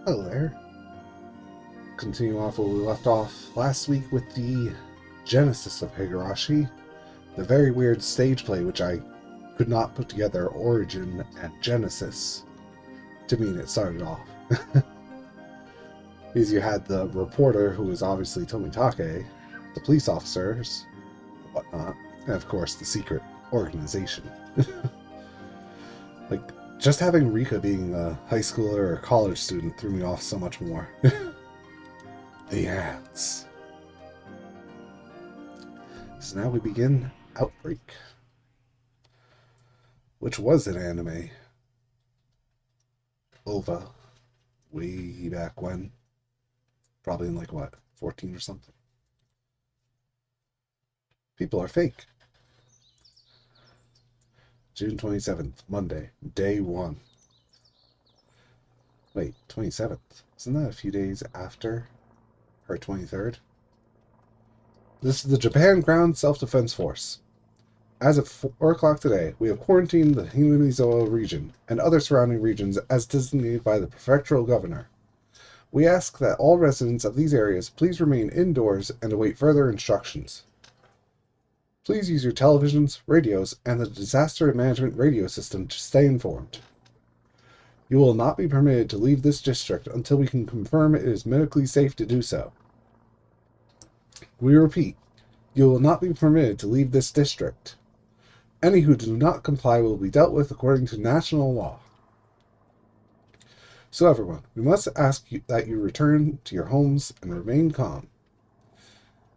Hello there. Continue off where we left off last week with the genesis of Higurashi, the very weird stage play which I could not put together origin and genesis to mean it started off. Because you had the reporter, who was obviously Tomitake, the police officers, whatnot, and of course the secret organization. Like, just having Rika being a high schooler or a college student threw me off so much more. The ants. So now we begin Outbreak, which was an anime. OVA. Way back when. Probably in, like, what, 14 or something? People are fake. June 27th, Monday, day 1. Wait, 27th? Isn't that a few days after her 23rd? This is the Japan Ground Self-Defense Force. As of 4 o'clock today, we have quarantined the Higurashi region and other surrounding regions as designated by the prefectural governor. We ask that all residents of these areas please remain indoors and await further instructions. Please use your televisions, radios, and the disaster management radio system to stay informed. You will not be permitted to leave this district until we can confirm it is medically safe to do so. We repeat, you will not be permitted to leave this district. Any who do not comply will be dealt with according to national law. So everyone, we must ask you that you return to your homes and remain calm.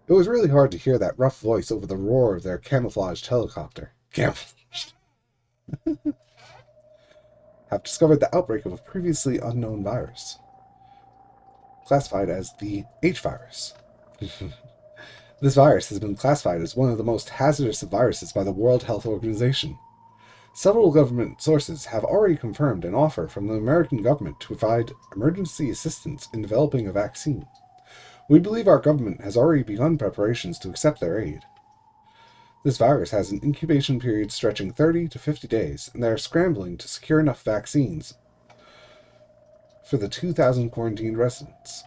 It was really hard to hear that rough voice over the roar of their camouflaged helicopter. Camouflaged. Have discovered the outbreak of a previously unknown virus, classified as the H virus. This virus has been classified as one of the most hazardous of viruses by the World Health Organization. Several government sources have already confirmed an offer from the American government to provide emergency assistance in developing a vaccine. We believe our government has already begun preparations to accept their aid. This virus has an incubation period stretching 30 to 50 days, and they are scrambling to secure enough vaccines for the 2,000 quarantined residents.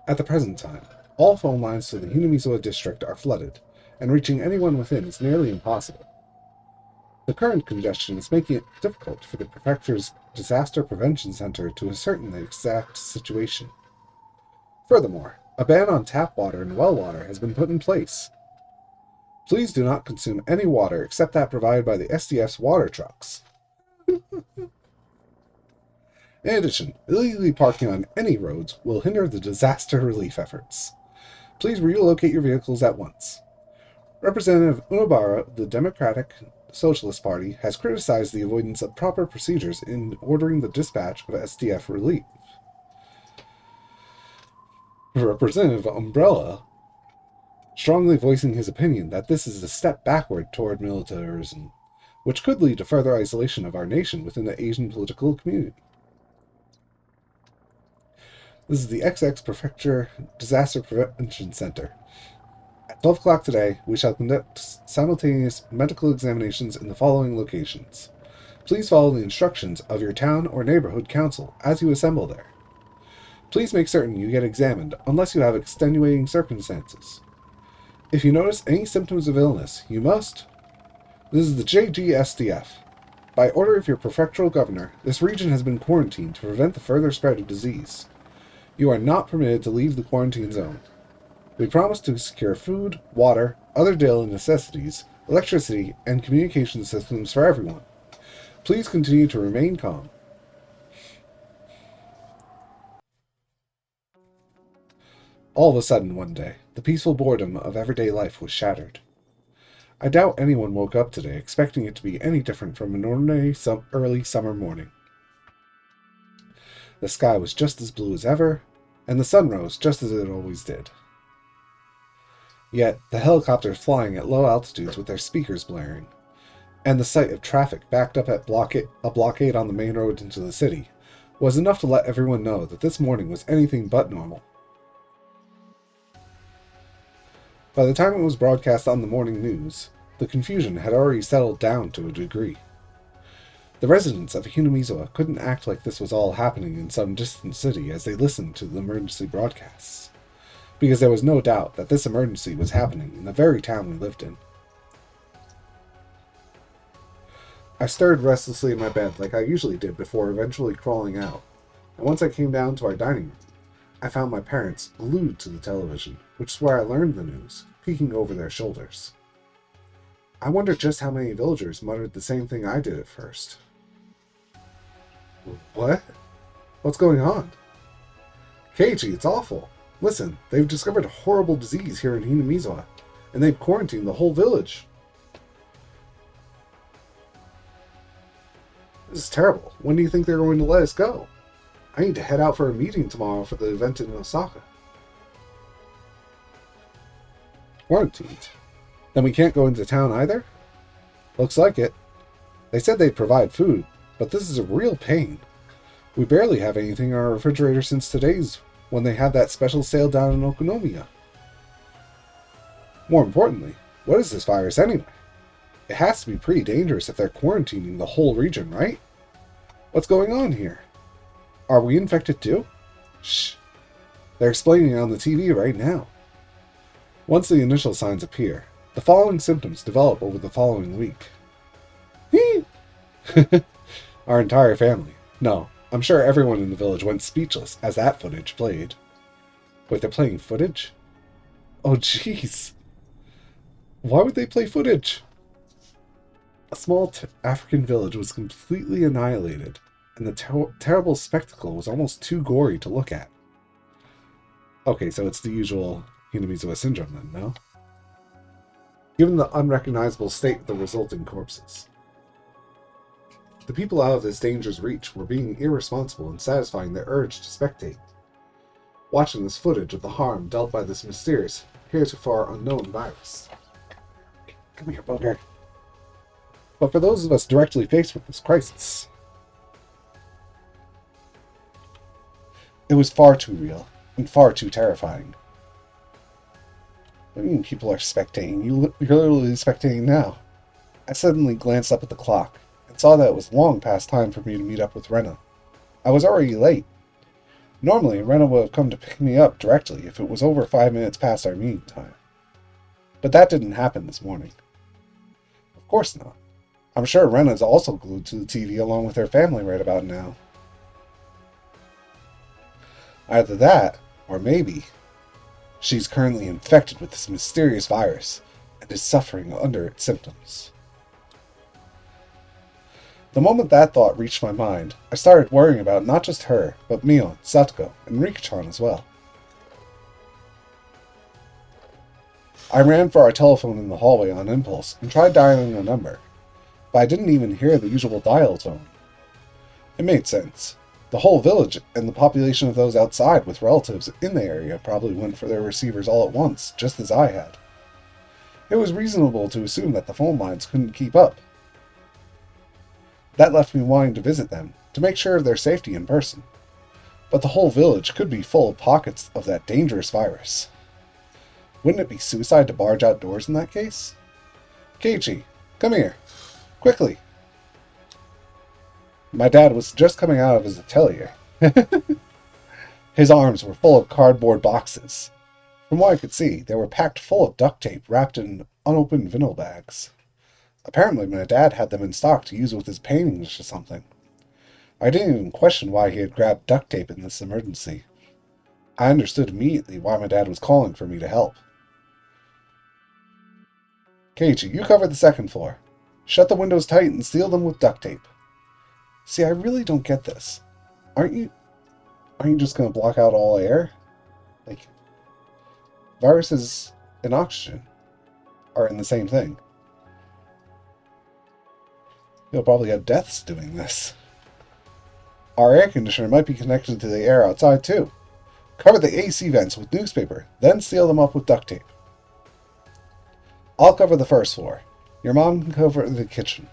At the present time, all phone lines to the Hinamizawa district are flooded, and reaching anyone within is nearly impossible. The current congestion is making it difficult for the prefecture's Disaster Prevention Center to ascertain the exact situation. Furthermore, a ban on tap water and well water has been put in place. Please do not consume any water except that provided by the SDF's water trucks. In addition, illegally parking on any roads will hinder the disaster relief efforts. Please relocate your vehicles at once. Representative Unobara of the Democratic Socialist Party has criticized the avoidance of proper procedures in ordering the dispatch of SDF relief. Representative Umbrella strongly voicing his opinion that this is a step backward toward militarism, which could lead to further isolation of our nation within the Asian political community. This is the XX Prefecture Disaster Prevention Center. At 12 o'clock today, we shall conduct simultaneous medical examinations in the following locations. Please follow the instructions of your town or neighborhood council as you assemble there. Please make certain you get examined unless you have extenuating circumstances. If you notice any symptoms of illness, you must... This is the JGSDF. By order of your prefectural governor, this region has been quarantined to prevent the further spread of disease. You are not permitted to leave the quarantine zone. We promise to secure food, water, other daily necessities, electricity, and communication systems for everyone. Please continue to remain calm. All of a sudden, one day, the peaceful boredom of everyday life was shattered. I doubt anyone woke up today expecting it to be any different from an ordinary early summer morning. The sky was just as blue as ever, and the sun rose just as it always did. Yet, the helicopters flying at low altitudes with their speakers blaring, and the sight of traffic backed up at a blockade on the main road into the city, was enough to let everyone know that this morning was anything but normal. By the time it was broadcast on the morning news, the confusion had already settled down to a degree. The residents of Hinamizawa couldn't act like this was all happening in some distant city as they listened to the emergency broadcasts, because there was no doubt that this emergency was happening in the very town we lived in. I stirred restlessly in my bed like I usually did before eventually crawling out, and once I came down to our dining room, I found my parents glued to the television, which is where I learned the news, peeking over their shoulders. I wonder just how many villagers muttered the same thing I did at first. What? What's going on? Keiichi, it's awful. Listen, they've discovered a horrible disease here in Hinamizawa, and they've quarantined the whole village. This is terrible. When do you think they're going to let us go? I need to head out for a meeting tomorrow for the event in Osaka. Quarantined? Then we can't go into town either? Looks like it. They said they'd provide food, but this is a real pain. We barely have anything in our refrigerator since today's, when they had that special sale down in Okonomiya. More importantly, what is this virus anyway? It has to be pretty dangerous if they're quarantining the whole region, right? What's going on here? Are we infected too? Shh. They're explaining it on the TV right now. Once the initial signs appear, the following symptoms develop over the following week. Our entire family. No, I'm sure everyone in the village went speechless as that footage played. Wait, they're playing footage? Oh, jeez. Why would they play footage? A small African village was completely annihilated, and the terrible spectacle was almost too gory to look at. Okay, so it's the usual Hinamizawa syndrome then, no? Given the unrecognizable state of the resulting corpses. The people out of this danger's reach were being irresponsible and satisfying their urge to spectate, watching this footage of the harm dealt by this mysterious, heretofore unknown virus. Come here, bugger. But for those of us directly faced with this crisis, it was far too real and far too terrifying. What do you mean people are spectating? You're literally spectating now. I suddenly glanced up at the clock and saw that it was long past time for me to meet up with Rena. I was already late. Normally, Rena would have come to pick me up directly if it was over 5 minutes past our meeting time. But that didn't happen this morning. Of course not. I'm sure Rena's also glued to the TV along with her family right about now. Either that, or maybe she's currently infected with this mysterious virus and is suffering under its symptoms. The moment that thought reached my mind, I started worrying about not just her, but Mion, Satoko, and Rika-chan as well. I ran for our telephone in the hallway on impulse and tried dialing a number, but I didn't even hear the usual dial tone. It made sense. The whole village and the population of those outside with relatives in the area probably went for their receivers all at once, just as I had. It was reasonable to assume that the phone lines couldn't keep up. That left me wanting to visit them, to make sure of their safety in person. But the whole village could be full of pockets of that dangerous virus. Wouldn't it be suicide to barge outdoors in that case? Keiichi, come here. Quickly. My dad was just coming out of his atelier. His arms were full of cardboard boxes. From what I could see, they were packed full of duct tape wrapped in unopened vinyl bags. Apparently my dad had them in stock to use with his paintings or something. I didn't even question why he had grabbed duct tape in this emergency. I understood immediately why my dad was calling for me to help. Keiichi, you cover the second floor. Shut the windows tight and seal them with duct tape. See, I really don't get this. Aren't you just going to block out all air? Like, viruses and oxygen are in the same thing. You'll probably have deaths doing this. Our air conditioner might be connected to the air outside too. Cover the AC vents with newspaper, then seal them up with duct tape. I'll cover the first floor. Your mom can cover the kitchen.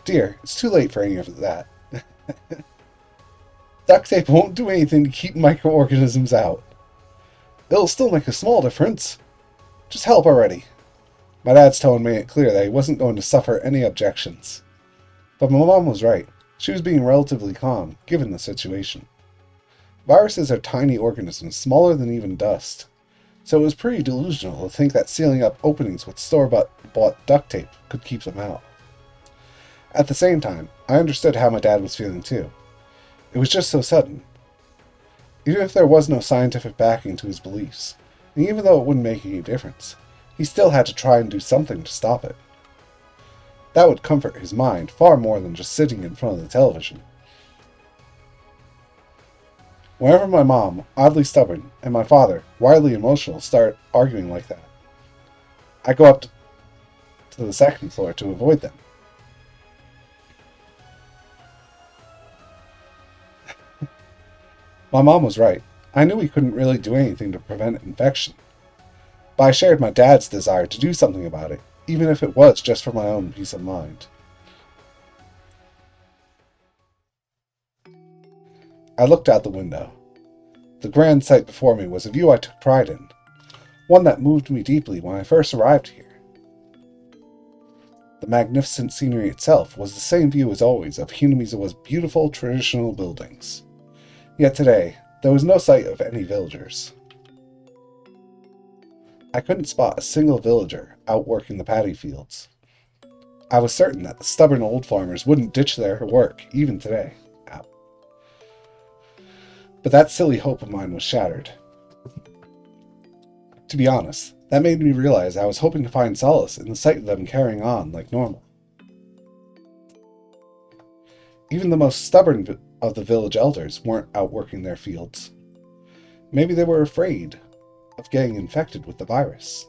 Dear, it's too late for any of that. Duct tape won't do anything to keep microorganisms out. It'll still make a small difference. Just help already. My dad's tone made it clear that he wasn't going to suffer any objections. But my mom was right. She was being relatively calm, given the situation. Viruses are tiny organisms, smaller than even dust, so it was pretty delusional to think that sealing up openings with store-bought duct tape could keep them out. At the same time, I understood how my dad was feeling too. It was just so sudden. Even if there was no scientific backing to his beliefs, and even though it wouldn't make any difference, he still had to try and do something to stop it. That would comfort his mind far more than just sitting in front of the television. Whenever my mom, oddly stubborn, and my father, wildly emotional, start arguing like that, I go up to the second floor to avoid them. My mom was right. I knew we couldn't really do anything to prevent infection, but I shared my dad's desire to do something about it, even if it was just for my own peace of mind. I looked out the window. The grand sight before me was a view I took pride in, one that moved me deeply when I first arrived here. The magnificent scenery itself was the same view as always of Hinamizawa's beautiful traditional buildings. Yet today, there was no sight of any villagers. I couldn't spot a single villager out working the paddy fields. I was certain that the stubborn old farmers wouldn't ditch their work, even today. Ow. But that silly hope of mine was shattered. To be honest, that made me realize I was hoping to find solace in the sight of them carrying on like normal. Even the most stubborn of the village elders weren't out working their fields. Maybe they were afraid of getting infected with the virus.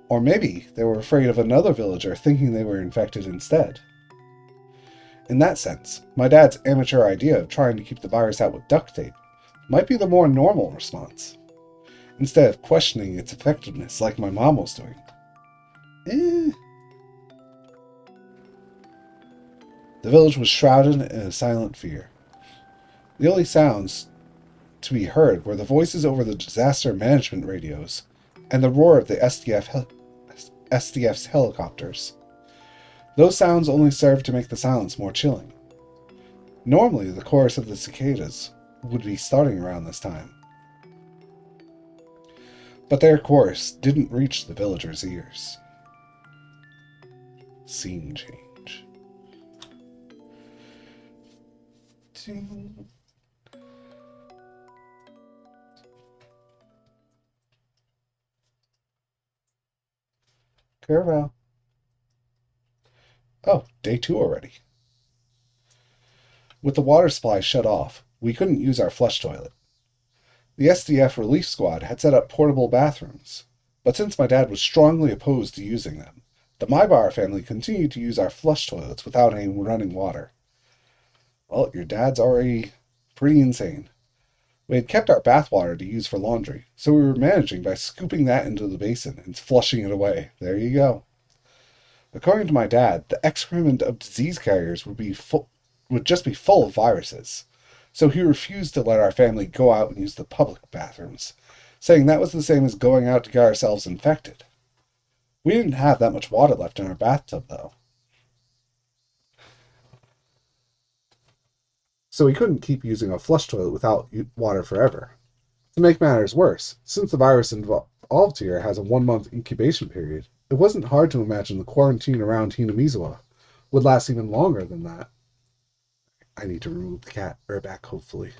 Or maybe they were afraid of another villager thinking they were infected instead. In that sense, my dad's amateur idea of trying to keep the virus out with duct tape might be the more normal response, instead of questioning its effectiveness like my mom was doing. Eh. The village was shrouded in a silent fear. The only sounds to be heard were the voices over the disaster management radios and the roar of the SDF's helicopters. Those sounds only served to make the silence more chilling. Normally, the chorus of the cicadas would be starting around this time, but their chorus didn't reach the villagers' ears. Scene change. Farewell. Oh, day 2 already. With the water supply shut off, we couldn't use our flush toilet. The SDF relief squad had set up portable bathrooms, but since my dad was strongly opposed to using them, the Mybar family continued to use our flush toilets without any running water. Well, your dad's already pretty insane. We had kept our bathwater to use for laundry, so we were managing by scooping that into the basin and flushing it away. There you go. According to my dad, the excrement of disease carriers would just be full of viruses. So he refused to let our family go out and use the public bathrooms, saying that was the same as going out to get ourselves infected. We didn't have that much water left in our bathtub, though. So we couldn't keep using a flush toilet without water forever. To make matters worse, since the virus involved here has a 1 month incubation period, it wasn't hard to imagine the quarantine around Hinamizawa would last even longer than that. I need to remove the cat back, hopefully.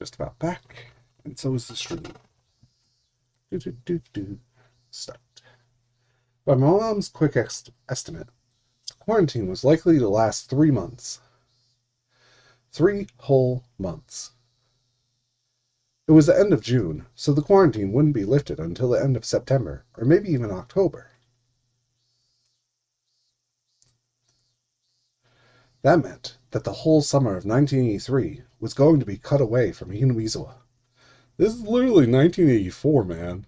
Just about back. And so is the stream. Start. By my mom's quick estimate, the quarantine was likely to last 3 months. 3 whole months. It was the end of June, so the quarantine wouldn't be lifted until the end of September, or maybe even October. That meant that the whole summer of 1983 was going to be cut away from Hinamizawa. This is literally 1984, man.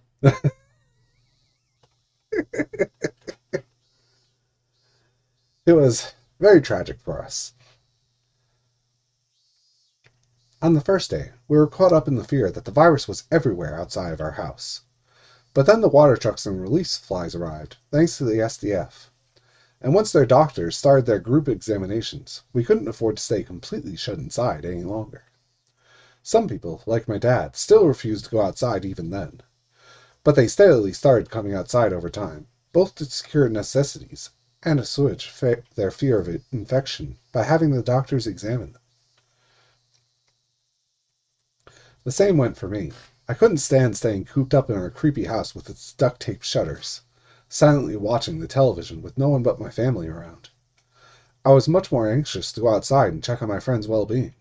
It was very tragic for us. On the first day, we were caught up in the fear that the virus was everywhere outside of our house. But then the water trucks and release flies arrived, thanks to the SDF. And once their doctors started their group examinations, we couldn't afford to stay completely shut inside any longer. Some people, like my dad, still refused to go outside even then. But they steadily started coming outside over time, both to secure necessities and assuage their fear of infection by having the doctors examine them. The same went for me. I couldn't stand staying cooped up in our creepy house with its duct-taped shutters, silently watching the television with no one but my family around. I was much more anxious to go outside and check on my friend's well-being.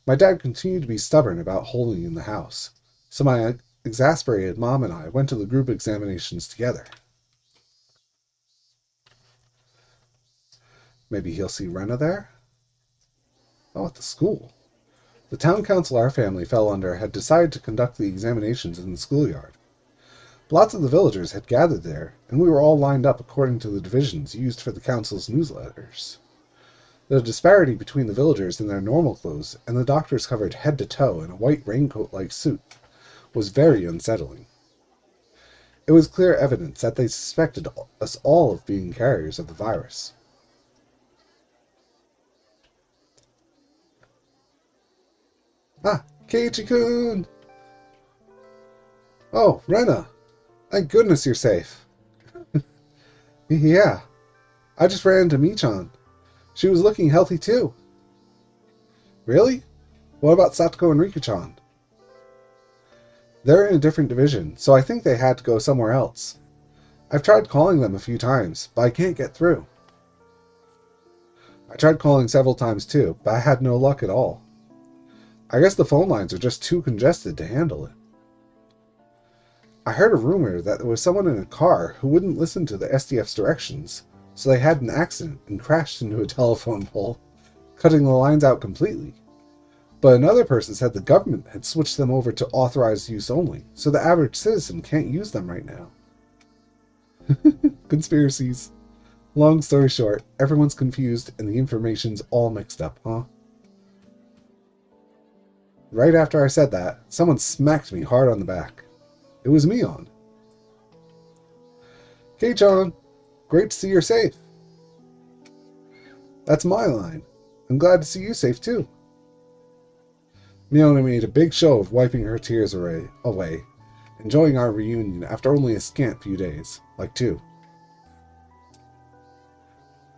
My dad continued to be stubborn about holding in the house, so my exasperated mom and I went to the group examinations together. Maybe he'll see Rena there? Oh, at the school. The town council our family fell under had decided to conduct the examinations in the schoolyard. Lots of the villagers had gathered there, and we were all lined up according to the divisions used for the council's newsletters. The disparity between the villagers in their normal clothes and the doctors covered head to toe in a white raincoat-like suit was very unsettling. It was clear evidence that they suspected us all of being carriers of the virus. Ah, Keiichi-kun! Oh, Rena! Thank goodness you're safe. Yeah, I just ran into Michan. She was looking healthy too. Really? What about Satoko and Rika-chan? They're in a different division, so I think they had to go somewhere else. I've tried calling them a few times, but I can't get through. I tried calling several times too, but I had no luck at all. I guess the phone lines are just too congested to handle it. I heard a rumor that there was someone in a car who wouldn't listen to the SDF's directions, so they had an accident and crashed into a telephone pole, cutting the lines out completely. But another person said the government had switched them over to authorized use only, so the average citizen can't use them right now. Conspiracies. Long story short, everyone's confused and the information's all mixed up, huh? Right after I said that, someone smacked me hard on the back. It was Mion. Kei-chan, great to see you're safe. That's my line. I'm glad to see you safe too. Mion made a big show of wiping her tears away, enjoying our reunion after only a scant few days, like 2.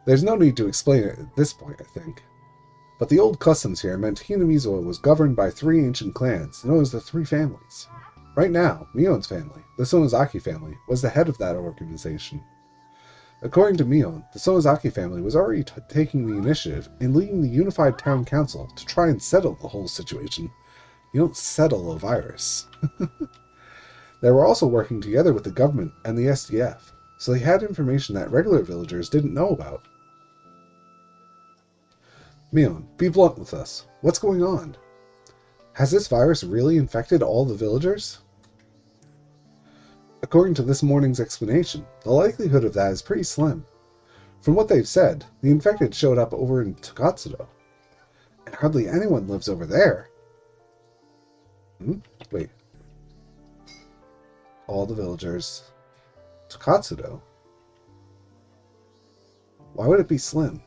There's no need to explain it at this point, I think. But the old customs here meant Hinamizawa was governed by 3 ancient clans, known as the 3 families. Right now, Mion's family, the Sonozaki family, was the head of that organization. According to Mion, the Sonozaki family was already taking the initiative in leading the unified town council to try and settle the whole situation. You don't settle a virus. They were also working together with the government and the SDF, so they had information that regular villagers didn't know about. Mion, be blunt with us. What's going on? Has this virus really infected all the villagers? According to this morning's explanation, the likelihood of that is pretty slim. From what they've said, the infected showed up over in Takatsudo. And hardly anyone lives over there. Wait. All the villagers. Takatsudo? Why would it be slim?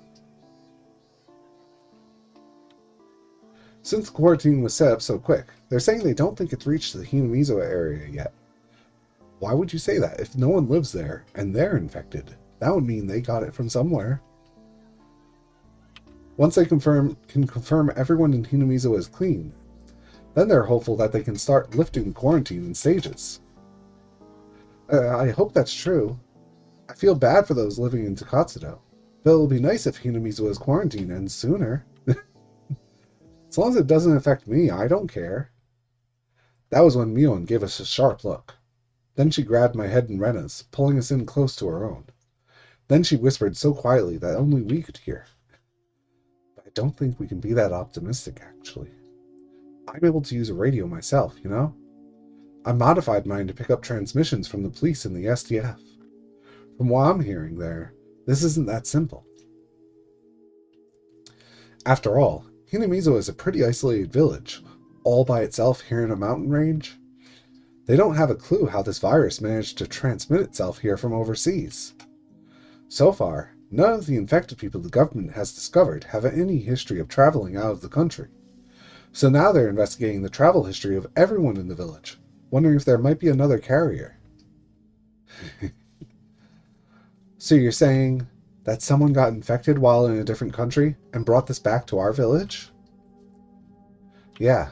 Since the quarantine was set up so quick, they're saying they don't think it's reached the Hinamizawa area yet. Why would you say that? If no one lives there, and they're infected, that would mean they got it from somewhere. Once they can confirm everyone in Hinamizawa is clean, Then they're hopeful that they can start lifting the quarantine in stages. I hope that's true. I feel bad for those living in Takatsudo, but it'll be nice if Hinamizuwa's quarantine ends sooner. As long as it doesn't affect me, I don't care. That was when Mion gave us a sharp look. Then she grabbed my head and Rena's, pulling us in close to her own. Then she whispered so quietly that only we could hear. But I don't think we can be that optimistic, actually. I'm able to use a radio myself, you know? I modified mine to pick up transmissions from the police and the SDF. From what I'm hearing there, this isn't that simple. After all, Hinamizuwa is a pretty isolated village, all by itself here in a mountain range. They don't have a clue how this virus managed to transmit itself here from overseas. So far, none of the infected people the government has discovered have any history of traveling out of the country. So now they're investigating the travel history of everyone in the village, wondering if there might be another carrier. So you're saying that someone got infected while in a different country and brought this back to our village? Yeah,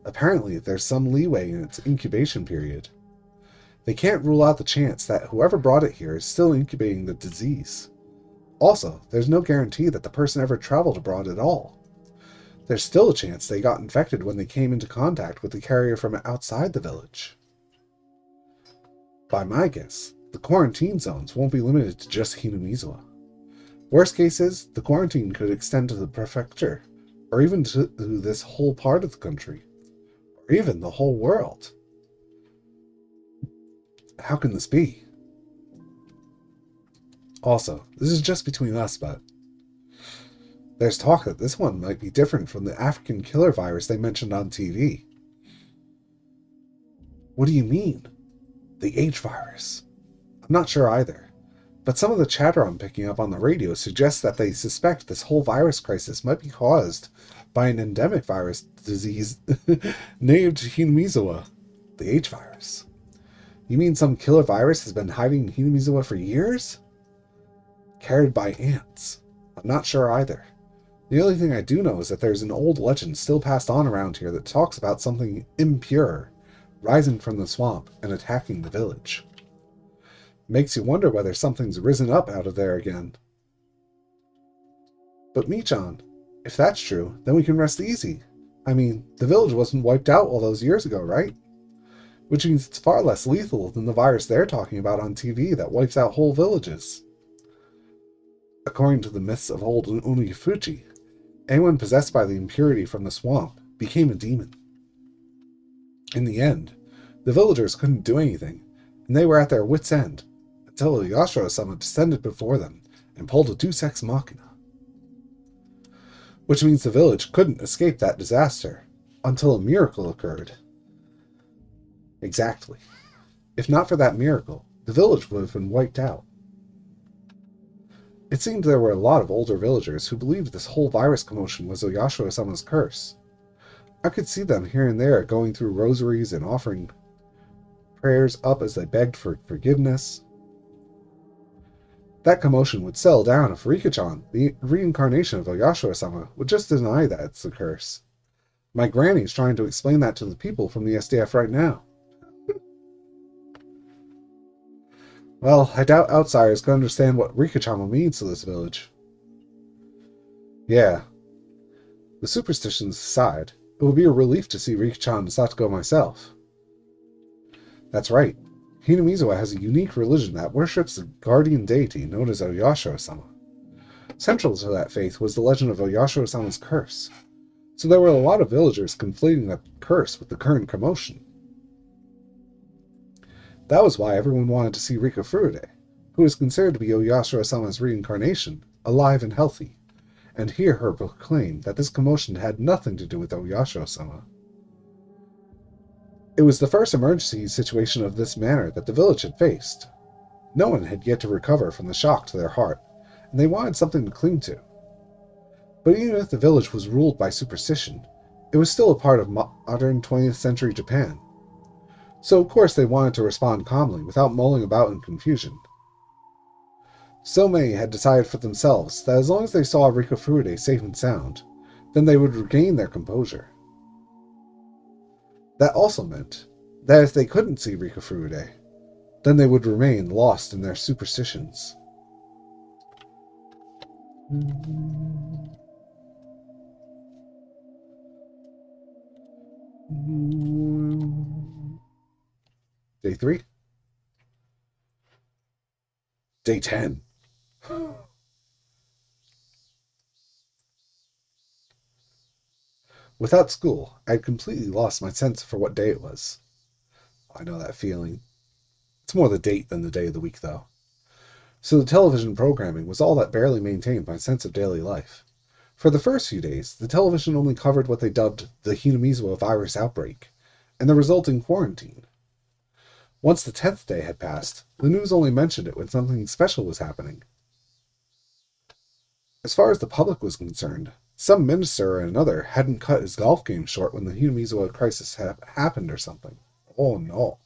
apparently there's some leeway in its incubation period. They can't rule out the chance that whoever brought it here is still incubating the disease. Also, there's no guarantee that the person ever traveled abroad at all. There's still a chance they got infected when they came into contact with the carrier from outside the village. By my guess, the quarantine zones won't be limited to just Hinamizuwa. Worst case is, the quarantine could extend to the prefecture, or even to this whole part of the country, or even the whole world. How can this be? Also, this is just between us, but there's talk that this one might be different from the African killer virus they mentioned on TV. What do you mean? The H virus? I'm not sure either, but some of the chatter I'm picking up on the radio suggests that they suspect this whole virus crisis might be caused by an endemic virus disease named Hinamizuwa, the H virus. You mean some killer virus has been hiding in Hinamizuwa for years? Carried by ants. I'm not sure either. The only thing I do know is that there's an old legend still passed on around here that talks about something impure rising from the swamp and attacking the village. Makes you wonder whether something's risen up out of there again. But Michan, if that's true, then we can rest easy. I mean, the village wasn't wiped out all those years ago, right? Which means it's far less lethal than the virus they're talking about on TV that wipes out whole villages. According to the myths of old Unifuchi, anyone possessed by the impurity from the swamp became a demon. In the end, the villagers couldn't do anything, and they were at their wits' end, until Yashiro-sama descended before them and pulled a Deus Ex Machina. Which means the village couldn't escape that disaster, until a miracle occurred. Exactly. If not for that miracle, the village would have been wiped out. It seemed there were a lot of older villagers who believed this whole virus commotion was Oyashiro-sama's curse. I could see them here and there going through rosaries and offering prayers up as they begged for forgiveness. That commotion would settle down if Rika-chan, the reincarnation of Oyashiro-sama, would just deny that it's the curse. My granny's trying to explain that to the people from the SDF right now. Well, I doubt outsiders can understand what Rika-chan means to this village. Yeah. The superstitions aside, it would be a relief to see Rika-chan and Satoko myself. That's right. Hinamizuwa has a unique religion that worships the guardian deity known as Oyashiro-sama. Central to that faith was the legend of Oyashiro-sama's curse, so there were a lot of villagers conflating that curse with the current commotion. That was why everyone wanted to see Rika Furude, who is considered to be Oyashiro-sama's reincarnation, alive and healthy, and hear her proclaim that this commotion had nothing to do with Oyashiro-sama. It was the first emergency situation of this manner that the village had faced. No one had yet to recover from the shock to their heart, and they wanted something to cling to. But even if the village was ruled by superstition, it was still a part of modern 20th century Japan. So of course they wanted to respond calmly without mulling about in confusion. So many had decided for themselves that as long as they saw Rika Furude safe and sound, then they would regain their composure. That also meant that if they couldn't see Rika Furude, then they would remain lost in their superstitions. Day 3. Day 10. Without school, I had completely lost my sense for what day it was. I know that feeling. It's more the date than the day of the week, though. So the television programming was all that barely maintained my sense of daily life. For the first few days, the television only covered what they dubbed the Hinamizawa virus outbreak, and the resulting quarantine. Once the 10th day had passed, the news only mentioned it when something special was happening. As far as the public was concerned, some minister or another hadn't cut his golf game short when the Hinamizawa crisis happened or something. Oh no.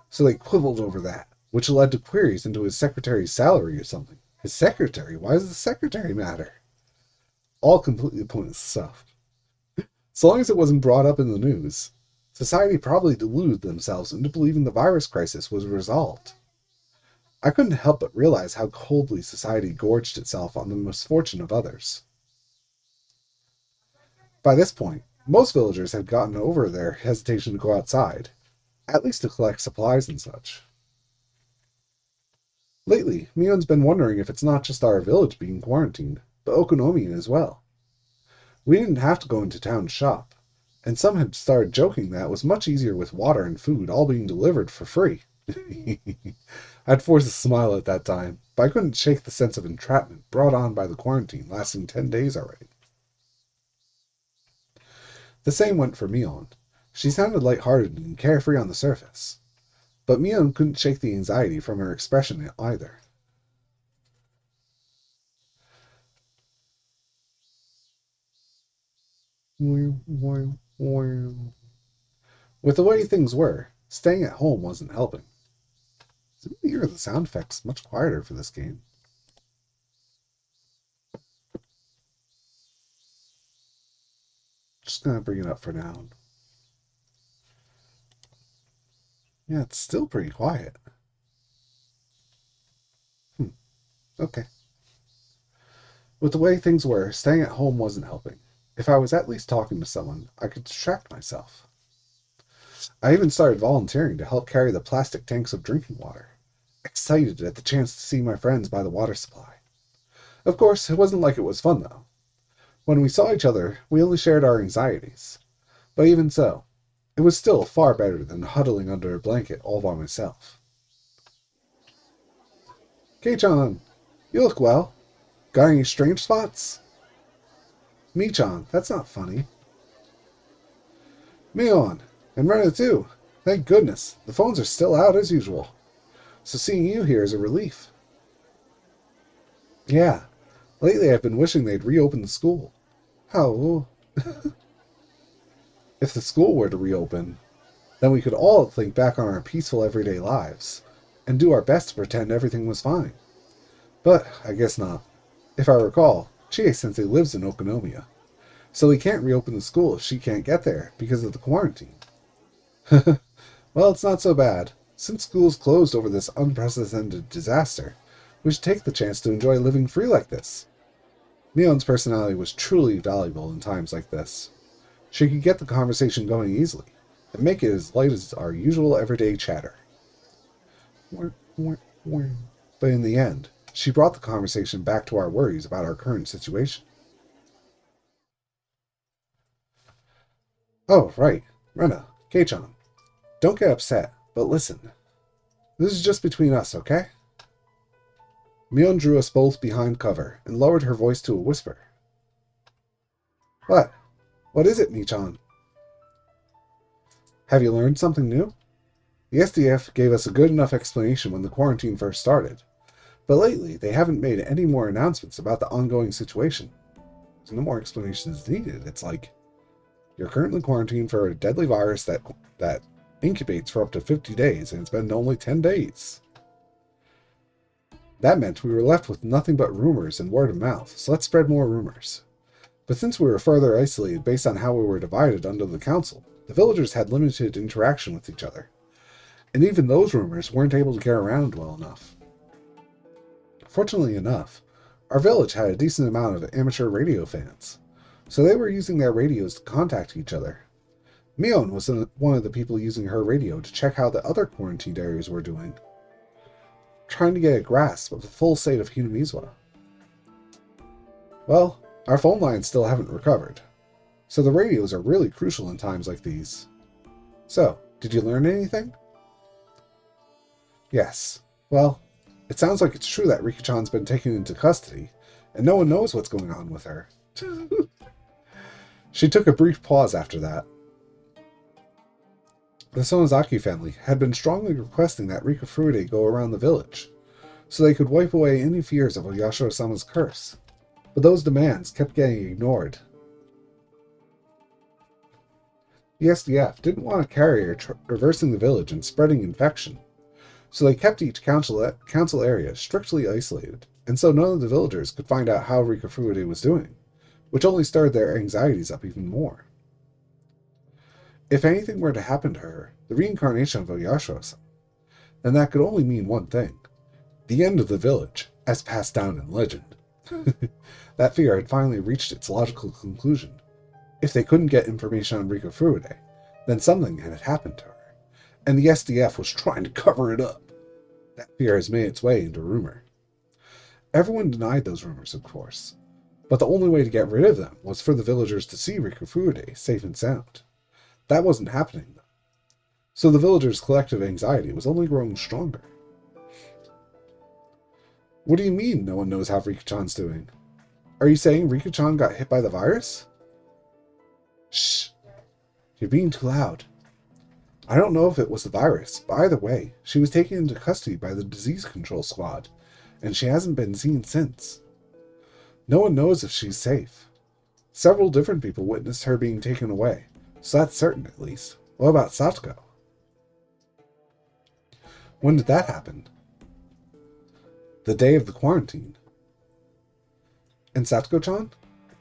So they quibbled over that, which led to queries into his secretary's salary or something. His secretary? Why does the secretary matter? All completely pointless stuff. So long as it wasn't brought up in the news, society probably deluded themselves into believing the virus crisis was resolved. I couldn't help but realize how coldly society gorged itself on the misfortune of others. By this point, most villagers had gotten over their hesitation to go outside, at least to collect supplies and such. Lately, Mion's been wondering if it's not just our village being quarantined, but Okonomiya as well. We didn't have to go into town to shop, and some had started joking that it was much easier with water and food all being delivered for free. I'd forced a smile at that time, but I couldn't shake the sense of entrapment brought on by the quarantine lasting 10 days already. The same went for Mion. She sounded light-hearted and carefree on the surface, but Mion couldn't shake the anxiety from her expression either. With the way things were, staying at home wasn't helping. Didn't hear the sound effects much quieter for this game. Just gonna bring it up for now. Yeah, it's still pretty quiet. Okay. With the way things were, staying at home wasn't helping. If I was at least talking to someone, I could distract myself. I even started volunteering to help carry the plastic tanks of drinking water, excited at the chance to see my friends by the water supply. Of course, it wasn't like it was fun, though. When we saw each other, we only shared our anxieties. But even so, it was still far better than huddling under a blanket all by myself. Kei-chan, you look well. Got any strange spots? Mi-chan, that's not funny. Mion, and Rena too. Thank goodness, the phones are still out as usual. So seeing you here is a relief. Yeah, lately I've been wishing they'd reopen the school. How? If the school were to reopen, then we could all think back on our peaceful everyday lives, and do our best to pretend everything was fine. But I guess not. If I recall, Chie-sensei lives in Okonomiya, so we can't reopen the school if she can't get there because of the quarantine. Well, it's not so bad. Since school's closed over this unprecedented disaster, we should take the chance to enjoy living free like this. Mion's personality was truly valuable in times like this. She could get the conversation going easily, and make it as light as our usual everyday chatter. But in the end, she brought the conversation back to our worries about our current situation. Oh, right. Rena, Kei-chan. Don't get upset, but listen. This is just between us, okay? Mion drew us both behind cover and lowered her voice to a whisper. What? What is it, Mi-chan? Have you learned something new? The SDF gave us a good enough explanation when the quarantine first started, but lately they haven't made any more announcements about the ongoing situation. There's no more explanations needed. It's like, you're currently quarantined for a deadly virus that incubates for up to 50 days, and it's been only 10 days. That meant we were left with nothing but rumors and word of mouth, so let's spread more rumors. But since we were further isolated based on how we were divided under the council, the villagers had limited interaction with each other, and even those rumors weren't able to get around well enough. Fortunately enough, our village had a decent amount of amateur radio fans, so they were using their radios to contact each other. Mion was one of the people using her radio to check how the other quarantined areas were doing, trying to get a grasp of the full state of Hinamizawa. Well, our phone lines still haven't recovered, so the radios are really crucial in times like these. So, did you learn anything? Yes. Well, it sounds like it's true that Rika-chan's been taken into custody, and no one knows what's going on with her. She took a brief pause after that. The Sonozaki family had been strongly requesting that Rika Furude go around the village, so they could wipe away any fears of Oyashiro-sama's curse, but those demands kept getting ignored. The SDF didn't want a carrier traversing the village and spreading infection, so they kept each council area strictly isolated, and so none of the villagers could find out how Rika Furude was doing, which only stirred their anxieties up even more. If anything were to happen to her, the reincarnation of Oyashiro-sama, then that could only mean one thing: the end of the village, as passed down in legend. That fear had finally reached its logical conclusion. If they couldn't get information on Rika Furude, then something had happened to her, and the SDF was trying to cover it up. That fear has made its way into rumor. Everyone denied those rumors, of course, but the only way to get rid of them was for the villagers to see Rika Furude safe and sound. That wasn't happening, though. So the villagers' collective anxiety was only growing stronger. What do you mean no one knows how Rika-chan's doing? Are you saying Rika-chan got hit by the virus? Shh. You're being too loud. I don't know if it was the virus, but either way, she was taken into custody by the disease control squad, and she hasn't been seen since. No one knows if she's safe. Several different people witnessed her being taken away, so that's certain at least. What about Satoko? When did that happen? The day of the quarantine. And Satoko-chan?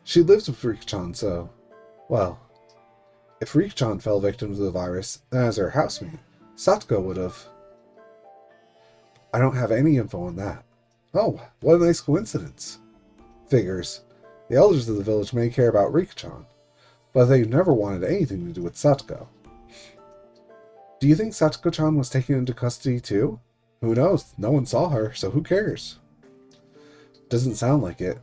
She lives with Rika-chan, so... Well, if Rika-chan fell victim to the virus, then as her housemate, Satoko would have... I don't have any info on that. Oh, what a nice coincidence. Figures. The elders of the village may care about Rika-chan, but they've never wanted anything to do with Satoko. Do you think Satoko-chan was taken into custody too? Who knows? No one saw her, so who cares? Doesn't sound like it.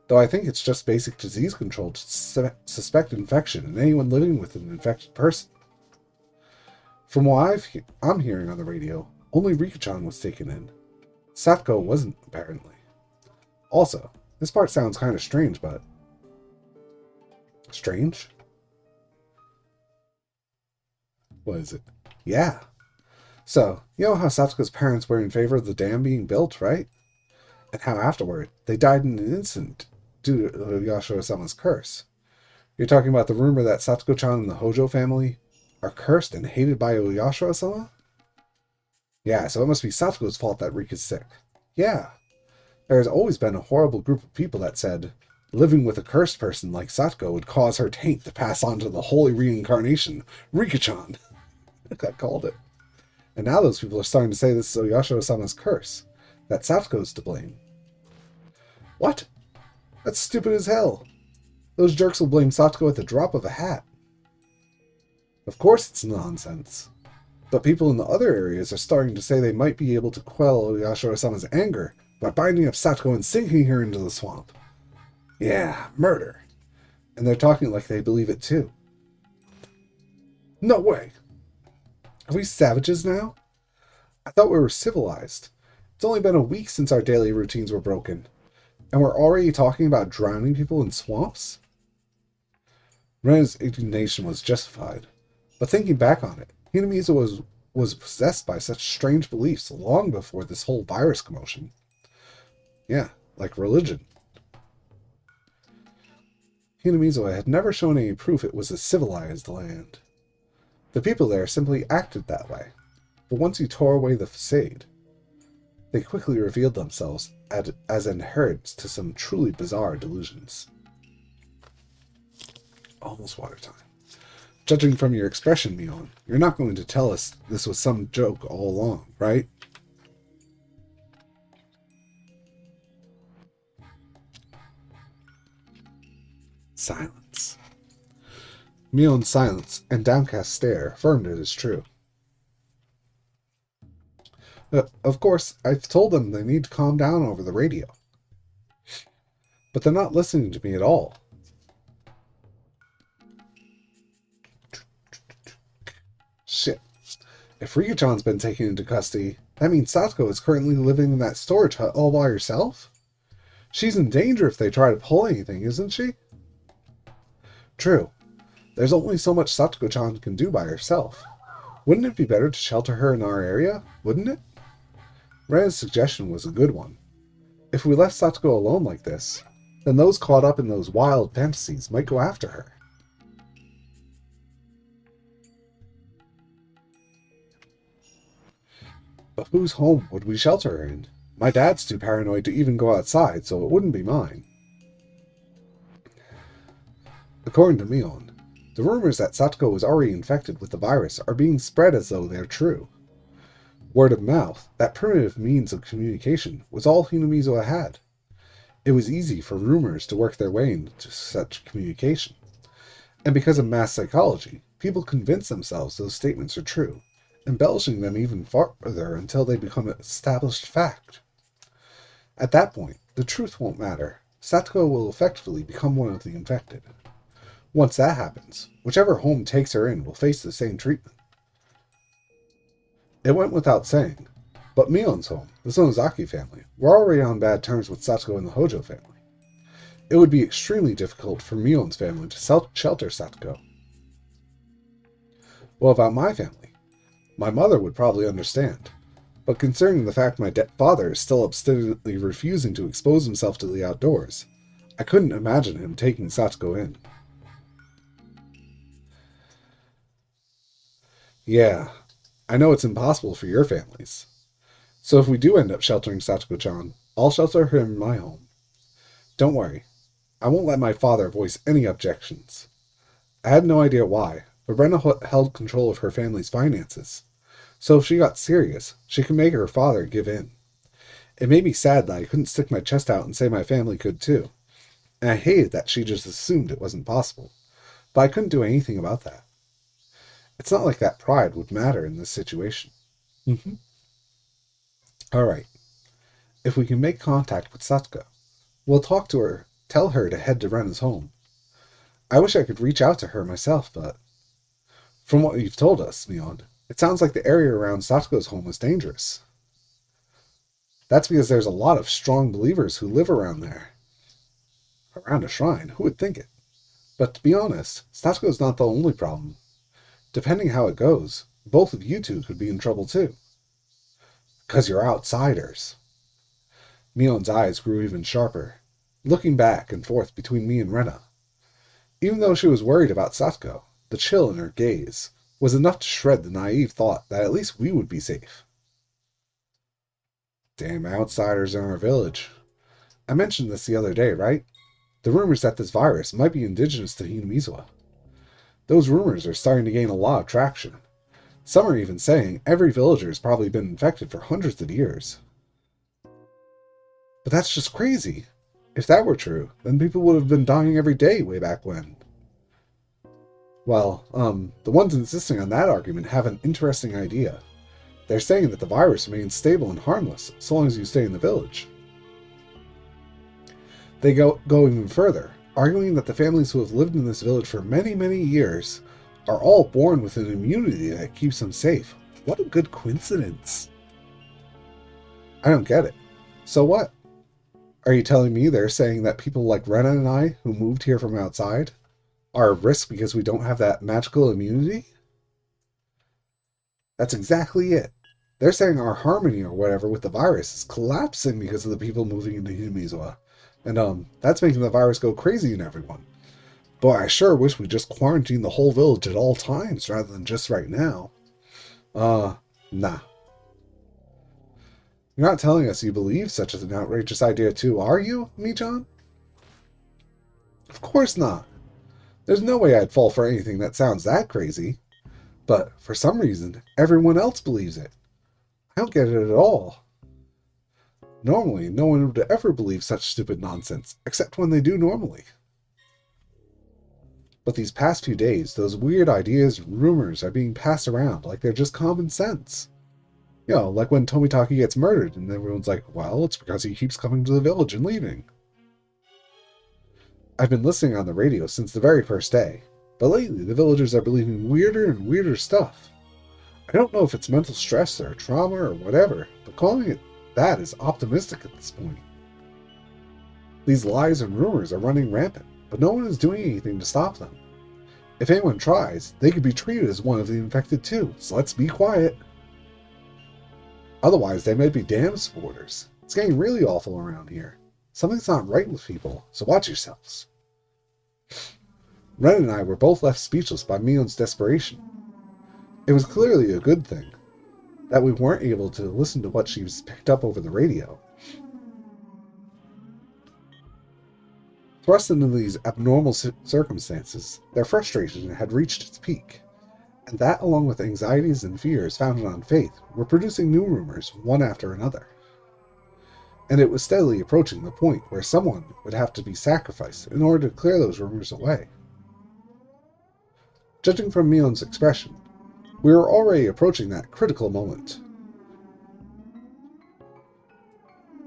Though I think it's just basic disease control to suspect infection in anyone living with an infected person. From what I'm hearing on the radio, only Rika-chan was taken in. Satoko wasn't, apparently. Also, this part sounds kind of strange, but... Strange? What is it? Yeah. So, you know how Satoko's parents were in favor of the dam being built, right? And how afterward, they died in an instant due to Oyashiro-sama's curse. You're talking about the rumor that Satoko-chan and the Hojo family are cursed and hated by Oyashiro-sama? Yeah, so it must be Satoko's fault that Rika's sick. Yeah. There has always been a horrible group of people that said living with a cursed person like Satoko would cause her taint to pass on to the holy reincarnation, Rika-chan. I called it. And now those people are starting to say this is Oyashiro-sama's curse, that Satoko's to blame. What? That's stupid as hell. Those jerks will blame Satoko at the drop of a hat. Of course it's nonsense. But people in the other areas are starting to say they might be able to quell Oyashiro-sama's anger by binding up Satoko and sinking her into the swamp. Yeah, murder. And they're talking like they believe it too. No way. Are we savages now? I thought we were civilized. It's only been a week since our daily routines were broken. And we're already talking about drowning people in swamps? Rena's indignation was justified. But thinking back on it, Hinamizawa was possessed by such strange beliefs long before this whole virus commotion. Yeah, like religion. Hinamizawa had never shown any proof it was a civilized land. The people there simply acted that way, but once you tore away the facade, they quickly revealed themselves as adherents to some truly bizarre delusions. Almost water time. Judging from your expression, Mion, you're not going to tell us this was some joke all along, right? Silence. Mion's silence and downcast stare affirmed it as true. Of course, I've told them they need to calm down over the radio. But they're not listening to me at all. Shit. If Ryuchan's been taken into custody, that means Satoko is currently living in that storage hut all by herself? She's in danger if they try to pull anything, isn't she? True. There's only so much Satoko-chan can do by herself. Wouldn't it be better to shelter her in our area? Wouldn't it? Rena's suggestion was a good one. If we left Satoko alone like this, then those caught up in those wild fantasies might go after her. But whose home would we shelter her in? My dad's too paranoid to even go outside, so it wouldn't be mine. According to Mion, the rumors that Satoko was already infected with the virus are being spread as though they're true. Word of mouth, that primitive means of communication, was all Hinamizuwa had. It was easy for rumors to work their way into such communication. And because of mass psychology, people convince themselves those statements are true, embellishing them even farther until they become an established fact. At that point, the truth won't matter. Satoko will effectively become one of the infected. Once that happens, whichever home takes her in will face the same treatment. It went without saying, but Mion's home, the Sonozaki family, were already on bad terms with Satoko and the Hojo family. It would be extremely difficult for Mion's family to shelter Satoko. What about my family? My mother would probably understand, but considering the fact my father is still obstinately refusing to expose himself to the outdoors, I couldn't imagine him taking Satoko in. Yeah, I know it's impossible for your families. So if we do end up sheltering Satoko-chan, I'll shelter her in my home. Don't worry, I won't let my father voice any objections. I had no idea why, but Rena held control of her family's finances. So if she got serious, she could make her father give in. It made me sad that I couldn't stick my chest out and say my family could too. And I hated that she just assumed it wasn't possible. But I couldn't do anything about that. It's not like that pride would matter in this situation. Alright. If we can make contact with Satoko, we'll talk to her, tell her to head to Rena's home. I wish I could reach out to her myself, but from what you've told us, Mion, it sounds like the area around Satoko's home is dangerous. That's because there's a lot of strong believers who live around there. Around a shrine, who would think it? But to be honest, Satoko's not the only problem. Depending how it goes, both of you two could be in trouble too. 'Cause you're outsiders. Mion's eyes grew even sharper, looking back and forth between me and Rena. Even though she was worried about Satoko, the chill in her gaze was enough to shred the naive thought that at least we would be safe. Damn outsiders in our village. I mentioned this the other day, right? The rumors that this virus might be indigenous to Hinamizuwa. Those rumors are starting to gain a lot of traction. Some are even saying every villager has probably been infected for hundreds of years. But that's just crazy. If that were true, then people would have been dying every day way back when. Well, the ones insisting on that argument have an interesting idea. They're saying that the virus remains stable and harmless so long as you stay in the village. They go even further, arguing that the families who have lived in this village for many, many years are all born with an immunity that keeps them safe. What a good coincidence. I don't get it. So what? Are you telling me they're saying that people like Rena and I, who moved here from outside, are at risk because we don't have that magical immunity? That's exactly it. They're saying our harmony or whatever with the virus is collapsing because of the people moving into Hinamizuwa. And that's making the virus go crazy in everyone. Boy, I sure wish we just quarantined the whole village at all times rather than just right now. Nah. You're not telling us you believe such an outrageous idea too, are you, Michan? Of course not. There's no way I'd fall for anything that sounds that crazy. But for some reason, everyone else believes it. I don't get it at all. Normally, no one would ever believe such stupid nonsense, except when they do normally. But these past few days, those weird ideas and rumors are being passed around like they're just common sense. You know, like when Tomitaki gets murdered and everyone's like, well, it's because he keeps coming to the village and leaving. I've been listening on the radio since the very first day, but lately the villagers are believing weirder and weirder stuff. I don't know if it's mental stress or trauma or whatever, but calling it that is optimistic at this point. These lies and rumors are running rampant, but no one is doing anything to stop them. If anyone tries, they could be treated as one of the infected too, so let's be quiet. Otherwise, they might be damned supporters. It's getting really awful around here. Something's not right with people, so watch yourselves. Ren and I were both left speechless by Mion's desperation. It was clearly a good thing that we weren't able to listen to what she was picked up over the radio. Thrust into these abnormal circumstances, their frustration had reached its peak, and that, along with anxieties and fears founded on faith, were producing new rumors one after another. And it was steadily approaching the point where someone would have to be sacrificed in order to clear those rumors away. Judging from Mion's expression, we were already approaching that critical moment.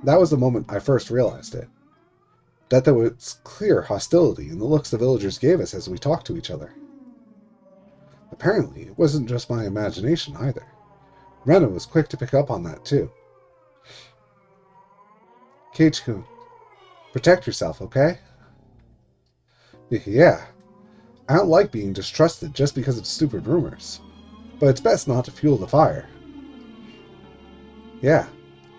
That was the moment I first realized it. That there was clear hostility in the looks the villagers gave us as we talked to each other. Apparently, it wasn't just my imagination either. Rena was quick to pick up on that too. Keiichi-kun, protect yourself, okay? Yeah, I don't like being distrusted just because of stupid rumors, but it's best not to fuel the fire. Yeah,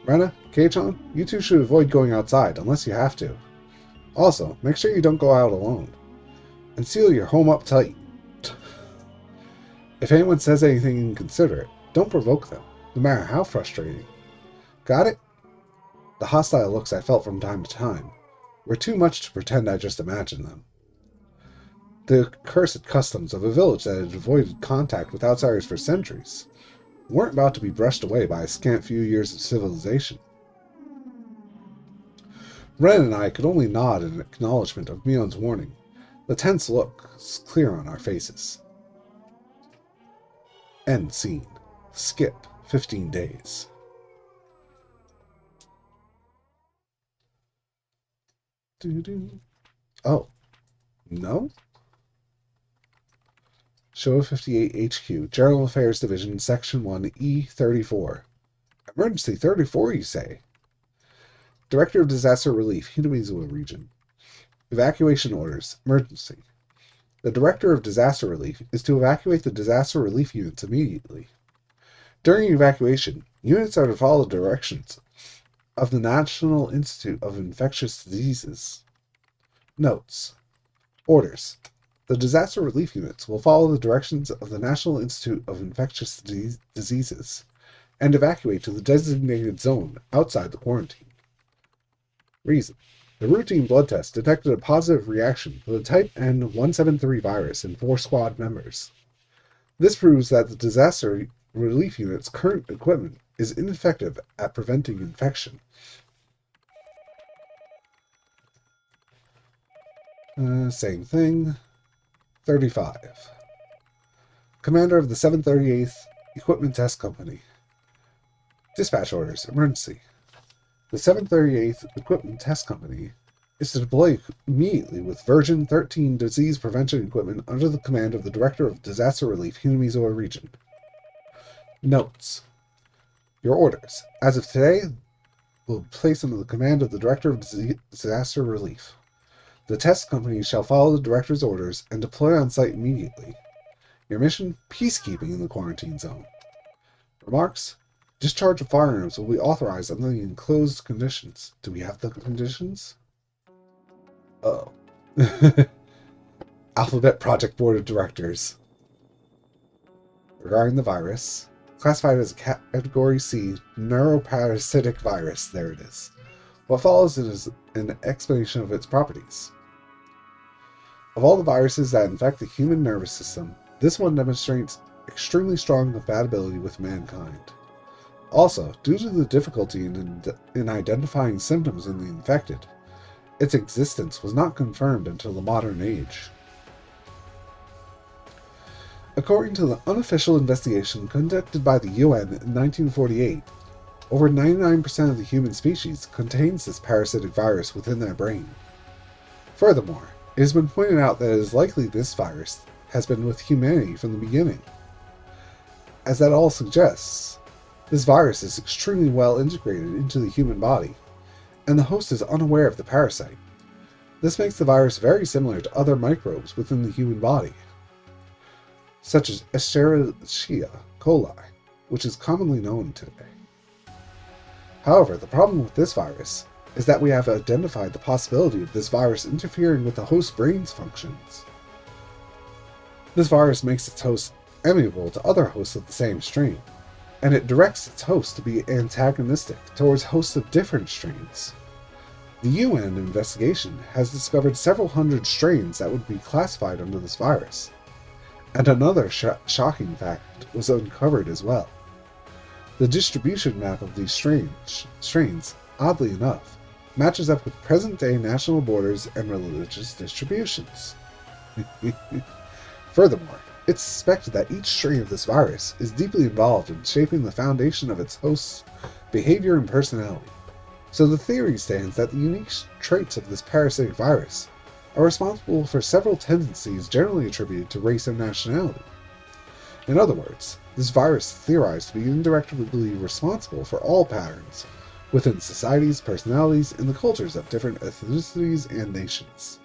Rena, Kei-chan, you two should avoid going outside unless you have to. Also, make sure you don't go out alone. And seal your home up tight. If anyone says anything inconsiderate, don't provoke them, no matter how frustrating. Got it? The hostile looks I felt from time to time were too much to pretend I just imagined them. The cursed customs of a village that had avoided contact with outsiders for centuries weren't about to be brushed away by a scant few years of civilization. Ren and I could only nod in acknowledgement of Mion's warning, the tense look clear on our faces. End scene. Skip 15 days. Oh. No? Showa 58 HQ, General Affairs Division, Section 1, E34. Emergency 34, you say? Director of Disaster Relief, Hinamizuwa Region. Evacuation orders. Emergency. The Director of Disaster Relief is to evacuate the disaster relief units immediately. During evacuation, units are to follow the directions of the National Institute of Infectious Diseases. Notes. Orders. The disaster relief units will follow the directions of the National Institute of Infectious Diseases and evacuate to the designated zone outside the quarantine. Reason. The routine blood test detected a positive reaction for the type N173 virus in 4 squad members. This proves that the disaster relief unit's current equipment is ineffective at preventing infection. Same thing. 35. Commander of the 738th Equipment Test Company. Dispatch orders. Emergency. The 738th Equipment Test Company is to deploy immediately with Version 13 disease prevention equipment under the command of the Director of Disaster Relief, Hinamizuwa Region. Notes. Your orders, as of today, will be placed under the command of the Director of Disaster Relief. The test company shall follow the Director's orders and deploy on site immediately. Your mission, peacekeeping in the quarantine zone. Remarks. Discharge of firearms will be authorized under the enclosed conditions. Do we have the conditions? Oh. Alphabet Project Board of Directors. Regarding the virus, classified as a Category C neuroparasitic virus. There it is. What follows is an explanation of its properties. Of all the viruses that infect the human nervous system, this one demonstrates extremely strong compatibility with mankind. Also, due to the difficulty in identifying symptoms in the infected, its existence was not confirmed until the modern age. According to the unofficial investigation conducted by the UN in 1948, over 99% of the human species contains this parasitic virus within their brain. Furthermore, it has been pointed out that it is likely this virus has been with humanity from the beginning. As that all suggests, this virus is extremely well integrated into the human body, and the host is unaware of the parasite. This makes the virus very similar to other microbes within the human body, such as Escherichia coli, which is commonly known today. However, the problem with this virus is that we have identified the possibility of this virus interfering with the host's brain's functions. This virus makes its host amiable to other hosts of the same strain, and it directs its host to be antagonistic towards hosts of different strains. The UN investigation has discovered several hundred strains that would be classified under this virus, and another shocking fact was uncovered as well. The distribution map of these strains, oddly enough, matches up with present-day national borders and religious distributions. Furthermore, it's suspected that each strain of this virus is deeply involved in shaping the foundation of its host's behavior and personality. So the theory stands that the unique traits of this parasitic virus are responsible for several tendencies generally attributed to race and nationality. In other words, this virus is theorized to be indirectly responsible for all patterns within societies, personalities, and the cultures of different ethnicities and nations.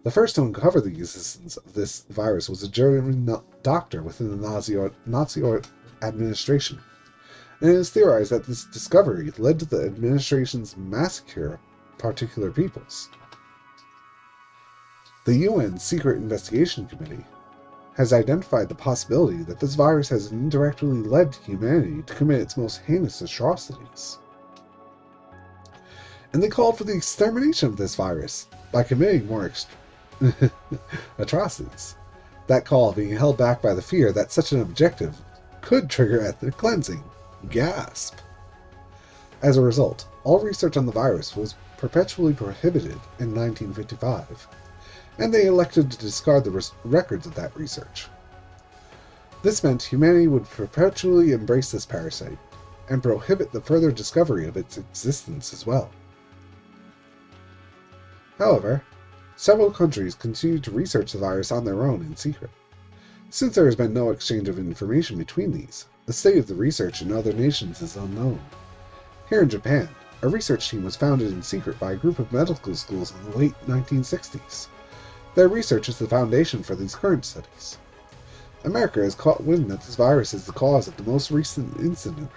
The first to uncover the existence of this virus was a German doctor within the Nazi administration, and it is theorized that this discovery led to the administration's massacre of particular peoples. The UN Secret Investigation Committee has identified the possibility that this virus has indirectly led humanity to commit its most heinous atrocities. And they called for the extermination of this virus by committing more atrocities. That call being held back by the fear that such an objective could trigger ethnic cleansing. Gasp! As a result, all research on the virus was perpetually prohibited in 1955. And they elected to discard the records of that research. This meant humanity would perpetually embrace this parasite, and prohibit the further discovery of its existence as well. However, several countries continue to research the virus on their own in secret. Since there has been no exchange of information between these, the state of the research in other nations is unknown. Here in Japan, a research team was founded in secret by a group of medical schools in the late 1960s. Their research is the foundation for these current studies. America has caught wind that this virus is the cause of the most recent incident,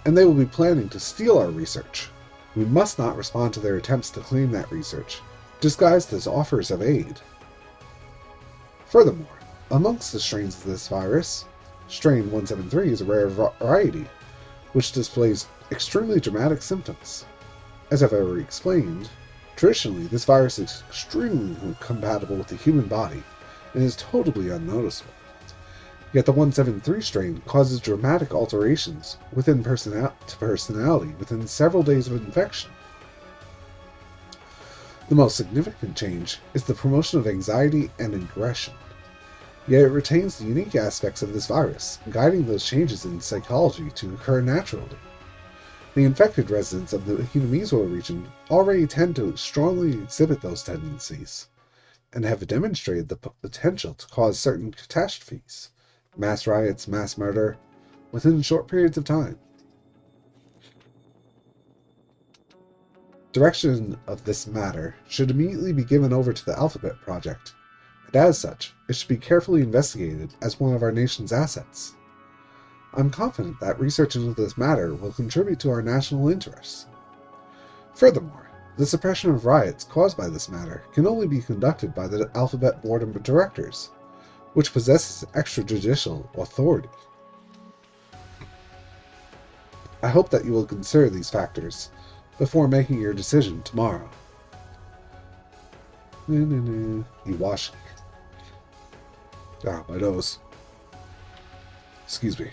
and they will be planning to steal our research. We must not respond to their attempts to claim that research, disguised as offers of aid. Furthermore, amongst the strains of this virus, strain 173 is a rare variety, which displays extremely dramatic symptoms. As I've already explained, traditionally, this virus is extremely compatible with the human body and is totally unnoticeable. Yet the 173 strain causes dramatic alterations within personality within several days of infection. The most significant change is the promotion of anxiety and aggression. Yet it retains the unique aspects of this virus, guiding those changes in psychology to occur naturally. The infected residents of the Higurashi region already tend to strongly exhibit those tendencies, and have demonstrated the potential to cause certain catastrophes, mass riots, mass murder, within short periods of time. Direction of this matter should immediately be given over to the Alphabet Project, and as such, it should be carefully investigated as one of our nation's assets. I'm confident that research into this matter will contribute to our national interests. Furthermore, the suppression of riots caused by this matter can only be conducted by the Alphabet Board of Directors, which possesses extrajudicial authority. I hope that you will consider these factors before making your decision tomorrow. Iwashi. Ah, my nose. Excuse me.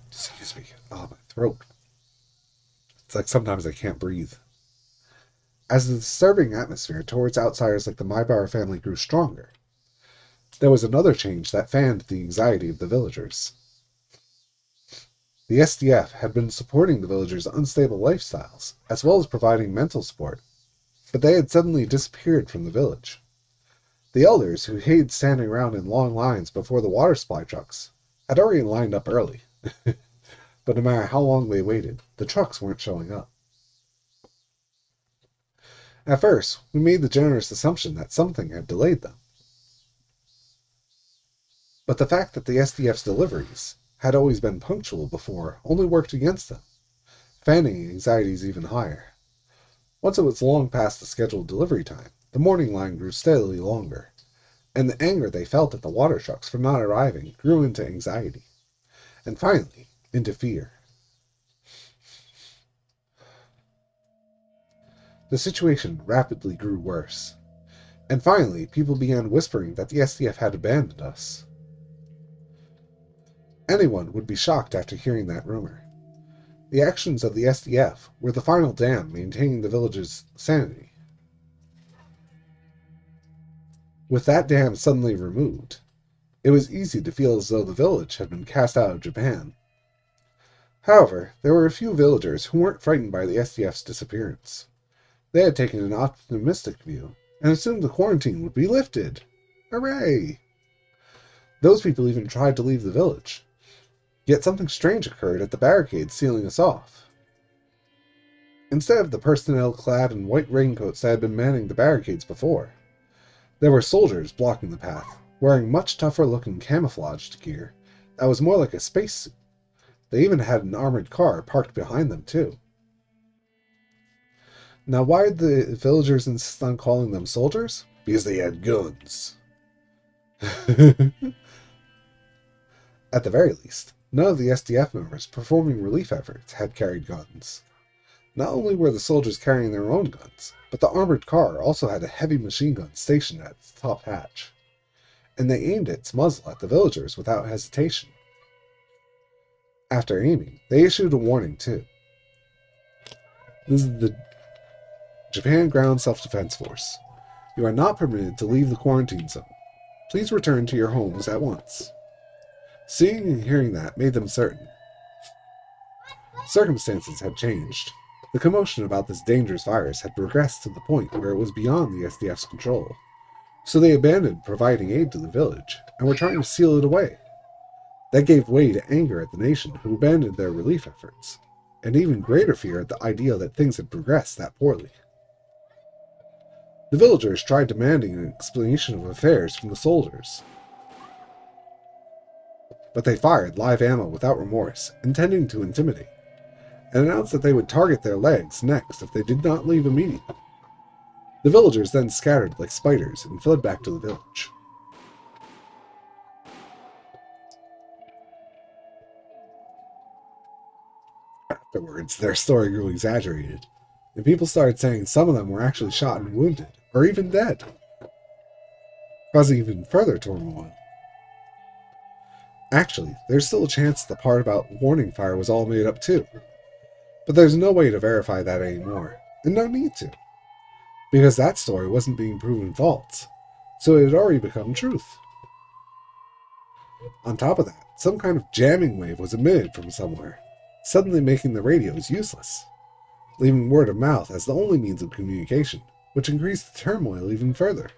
Excuse me. Oh, my throat. It's like sometimes I can't breathe. As the disturbing atmosphere towards outsiders like the Maibauer family grew stronger, there was another change that fanned the anxiety of the villagers. The SDF had been supporting the villagers' unstable lifestyles, as well as providing mental support, but they had suddenly disappeared from the village. The elders, who hated standing around in long lines before the water supply trucks, had already lined up early. But no matter how long they waited, the trucks weren't showing up. At first, we made the generous assumption that something had delayed them. But the fact that the SDF's deliveries had always been punctual before only worked against them, fanning anxieties even higher. Once it was long past the scheduled delivery time, the morning line grew steadily longer, and the anger they felt at the water trucks for not arriving grew into anxiety, and finally into fear. The situation rapidly grew worse, and finally people began whispering that the SDF had abandoned us. Anyone would be shocked after hearing that rumor. The actions of the SDF were the final dam maintaining the village's sanity. With that dam suddenly removed, it was easy to feel as though the village had been cast out of Japan. However, there were a few villagers who weren't frightened by the SDF's disappearance. They had taken an optimistic view and assumed the quarantine would be lifted. Hooray! Those people even tried to leave the village. Yet something strange occurred at the barricades sealing us off. Instead of the personnel clad in white raincoats that had been manning the barricades before, there were soldiers blocking the path, wearing much tougher-looking camouflaged gear that was more like a spacesuit. They even had an armored car parked behind them, too. Now, why did the villagers insist on calling them soldiers? Because they had guns. At the very least, none of the SDF members performing relief efforts had carried guns. Not only were the soldiers carrying their own guns, but the armored car also had a heavy machine gun stationed at its top hatch, and they aimed its muzzle at the villagers without hesitation. After aiming, they issued a warning, too. This is the Japan Ground Self-Defense Force. You are not permitted to leave the quarantine zone. Please return to your homes at once. Seeing and hearing that made them certain. Circumstances had changed. The commotion about this dangerous virus had progressed to the point where it was beyond the SDF's control. So they abandoned providing aid to the village and were trying to seal it away. That gave way to anger at the nation, who abandoned their relief efforts, and even greater fear at the idea that things had progressed that poorly. The villagers tried demanding an explanation of affairs from the soldiers, but they fired live ammo without remorse, intending to intimidate, and announced that they would target their legs next if they did not leave immediately. The villagers then scattered like spiders and fled back to the village. Afterwards, their story grew exaggerated, and people started saying some of them were actually shot and wounded, or even dead, causing even further turmoil. Actually, there's still a chance the part about warning fire was all made up too, but there's no way to verify that anymore, and no need to, because that story wasn't being proven false, so it had already become truth. On top of that, some kind of jamming wave was emitted from somewhere, suddenly making the radios useless, leaving word of mouth as the only means of communication, which increased the turmoil even further.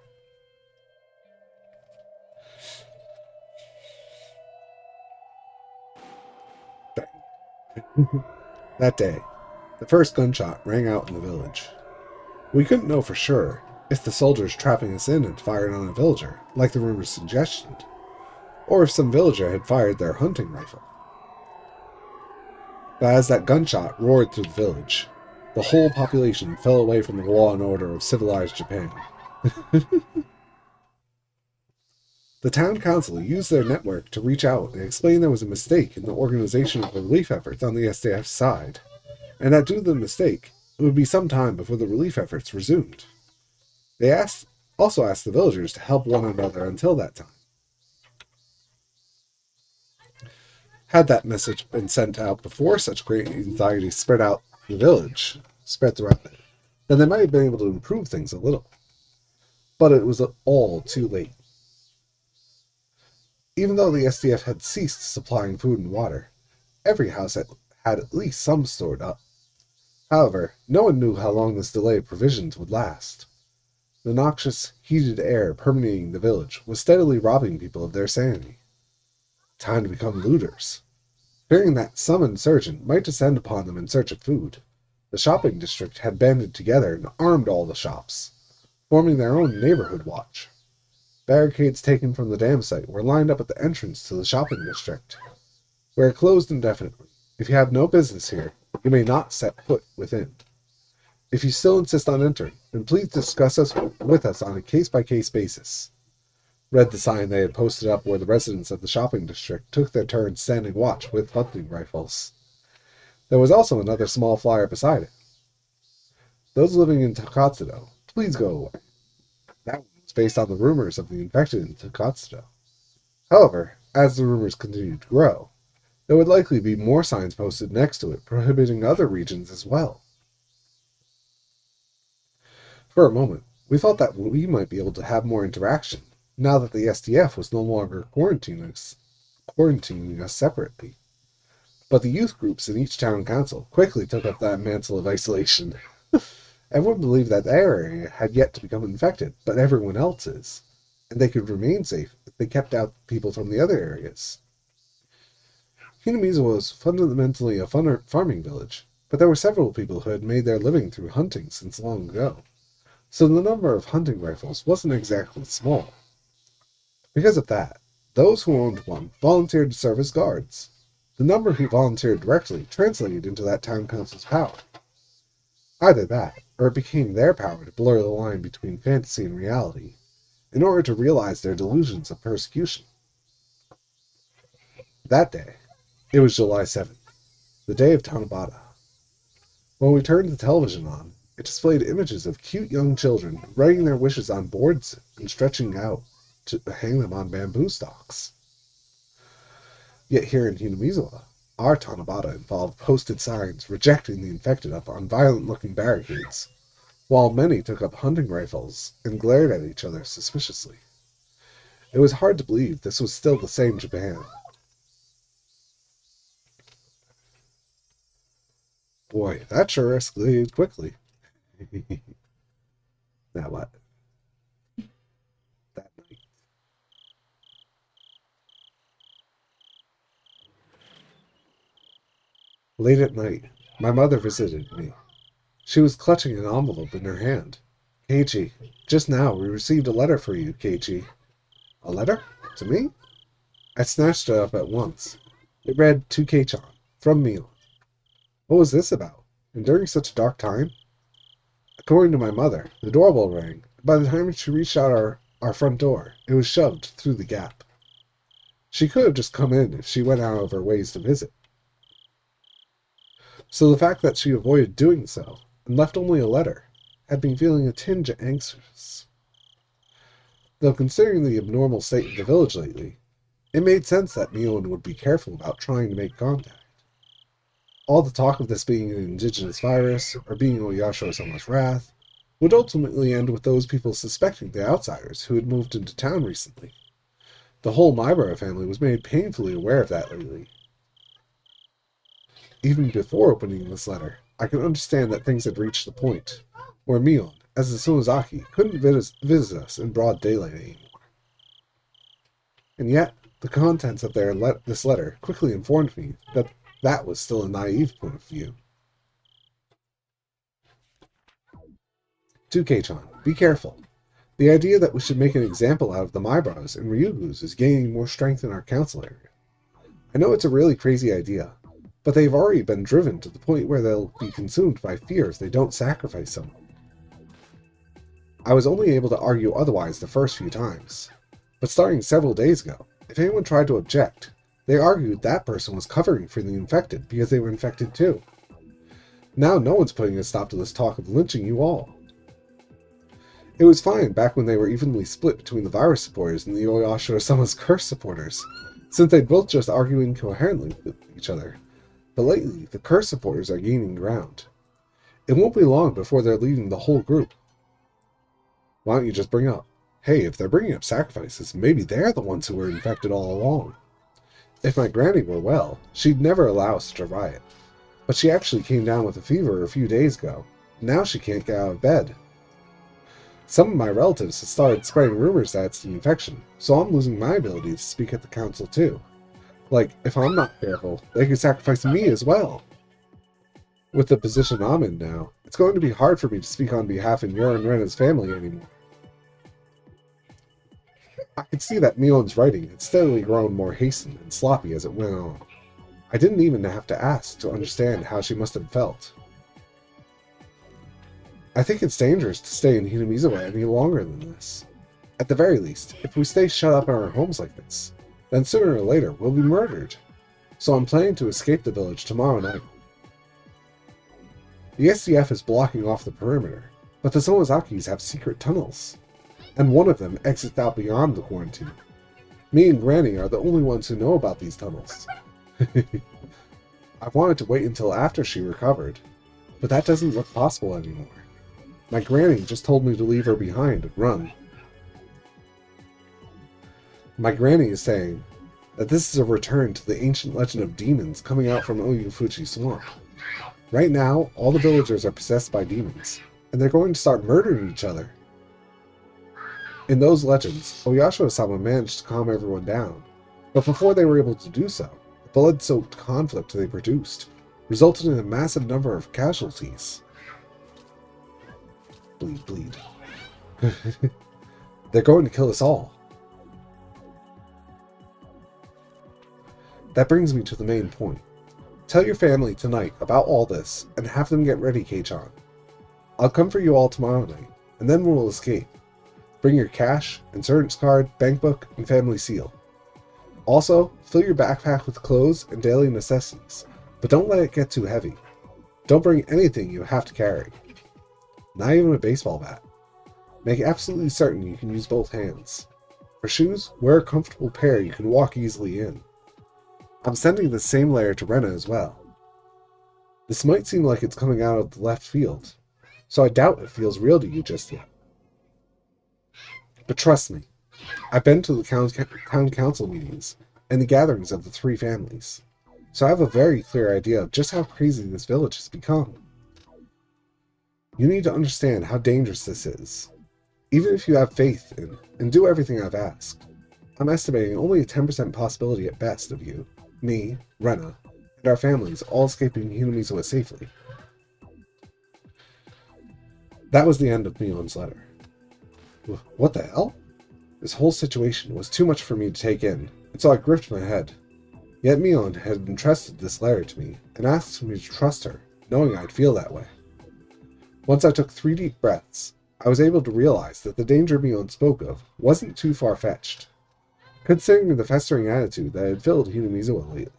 That day, the first gunshot rang out in the village. We couldn't know for sure if the soldiers trapping us in had fired on a villager, like the rumors suggested, or if some villager had fired their hunting rifle. But as that gunshot roared through the village, the whole population fell away from the law and order of civilized Japan. The town council used their network to reach out and explain there was a mistake in the organization of the relief efforts on the SDF's side, and that due to the mistake, it would be some time before the relief efforts resumed. They also asked the villagers to help one another until that time. Had that message been sent out before such great anxiety spread throughout it, then they might have been able to improve things a little. But it was all too late. Even though the SDF had ceased supplying food and water, every house had at least some stored up. However, no one knew how long this delay of provisions would last. The noxious, heated air permeating the village was steadily robbing people of their sanity. Time to become looters. Fearing that some insurgent might descend upon them in search of food, the shopping district had banded together and armed all the shops, forming their own neighborhood watch. Barricades taken from the dam site were lined up at the entrance to the shopping district. We are closed indefinitely. If you have no business here, you may not set foot within. If you still insist on entering, then please discuss with us on a case-by-case basis. Read the sign they had posted up where the residents of the shopping district took their turn standing watch with hunting rifles. There was also another small flyer beside it. Those living in Takatsudo, please go away. That one was based on the rumors of the infected in Takatsudo. However, as the rumors continued to grow, there would likely be more signs posted next to it prohibiting other regions as well. For a moment, we thought that we might be able to have more interaction, now that the SDF was no longer quarantining us separately. But the youth groups in each town council quickly took up that mantle of isolation. Everyone believed that their area had yet to become infected, but everyone else's, and they could remain safe if they kept out people from the other areas. Hinamizu was fundamentally a farming village, but there were several people who had made their living through hunting since long ago, so the number of hunting rifles wasn't exactly small. Because of that, those who owned one volunteered to serve as guards. The number who volunteered directly translated into that town council's power. Either that, or it became their power to blur the line between fantasy and reality, in order to realize their delusions of persecution. That day, it was July 7th, the day of Tanabata. When we turned the television on, it displayed images of cute young children writing their wishes on boards and stretching out to hang them on bamboo stalks. Yet here in Hinamizawa, our Tanabata involved posted signs rejecting the infected up on violent-looking barricades, while many took up hunting rifles and glared at each other suspiciously. It was hard to believe this was still the same Japan. Boy, that sure escalated quickly. Now what? That night. Late at night, my mother visited me. She was clutching an envelope in her hand. Keiichi, just now we received a letter for you, Keiichi. A letter? To me? I snatched it up at once. It read, to Keichan, from Mion. What was this about? And during such a dark time? According to my mother, the doorbell rang, and by the time she reached out our front door, it was shoved through the gap. She could have just come in if she went out of her ways to visit. So the fact that she avoided doing so, and left only a letter, had me feeling a tinge anxious. Though considering the abnormal state of the village lately, it made sense that Mion would be careful about trying to make contact. All the talk of this being an indigenous virus, or being Oyasho-sama's wrath, would ultimately end with those people suspecting the outsiders who had moved into town recently. The whole Maibara family was made painfully aware of that lately. Even before opening this letter, I could understand that things had reached the point where Mion, as the Sonozaki, couldn't visit us in broad daylight anymore. And yet, the contents of this letter quickly informed me that that was still a naive point of view. To Keichan, be careful. The idea that we should make an example out of the Maibras and Ryugus is gaining more strength in our council area. I know it's a really crazy idea, but they've already been driven to the point where they'll be consumed by fear if they don't sacrifice someone. I was only able to argue otherwise the first few times, but starting several days ago, if anyone tried to object, they argued that person was covering for the infected because they were infected too. Now no one's putting a stop to this talk of lynching you all. It was fine back when they were evenly split between the virus supporters and the Oyashiro-sama's curse supporters, since they'd both just argue incoherently with each other. But lately, the curse supporters are gaining ground. It won't be long before they're leading the whole group. Why don't you just bring up, hey, if they're bringing up sacrifices, maybe they're the ones who were infected all along. If my granny were well, she'd never allow such a riot. But she actually came down with a fever a few days ago. Now she can't get out of bed. Some of my relatives have started spreading rumors that it's the infection, so I'm losing my ability to speak at the council too. Like, if I'm not careful, they could sacrifice me as well. With the position I'm in now, it's going to be hard for me to speak on behalf of your and Rena's family anymore. I could see that Mion's writing had steadily grown more hastened and sloppy as it went on. I didn't even have to ask to understand how she must have felt. I think it's dangerous to stay in Hinamizawa any longer than this. At the very least, if we stay shut up in our homes like this, then sooner or later we'll be murdered. So I'm planning to escape the village tomorrow night. The SDF is blocking off the perimeter, but the Somozakis have secret tunnels, and one of them exits out beyond the quarantine. Me and Granny are the only ones who know about these tunnels. I wanted to wait until after she recovered, but that doesn't look possible anymore. My granny just told me to leave her behind and run. My granny is saying that this is a return to the ancient legend of demons coming out from Oyufuji Swamp. Right now, all the villagers are possessed by demons, and they're going to start murdering each other. In those legends, Oyashiro-sama managed to calm everyone down, but before they were able to do so, the blood-soaked conflict they produced resulted in a massive number of casualties. Bleed, bleed. They're going to kill us all. That brings me to the main point. Tell your family tonight about all this, and have them get ready, Kei-chan. I'll come for you all tomorrow night, and then we'll escape. Bring your cash, insurance card, bank book, and family seal. Also, fill your backpack with clothes and daily necessities, but don't let it get too heavy. Don't bring anything you have to carry. Not even a baseball bat. Make absolutely certain you can use both hands. For shoes, wear a comfortable pair you can walk easily in. I'm sending the same layer to Rena as well. This might seem like it's coming out of the left field, so I doubt it feels real to you just yet. But trust me, I've been to the town council meetings and the gatherings of the three families, so I have a very clear idea of just how crazy this village has become. You need to understand how dangerous this is. Even if you have faith in and do everything I've asked, I'm estimating only a 10% possibility at best of you, me, Rena, and our families all escaping Hinamizawa safely. That was the end of Mion's letter. What the hell? This whole situation was too much for me to take in, and so I gripped my head. Yet Mion had entrusted this letter to me, and asked me to trust her, knowing I'd feel that way. Once I took 3 deep breaths, I was able to realize that the danger Mion spoke of wasn't too far-fetched, considering the festering attitude that had filled Hinamizawa lately.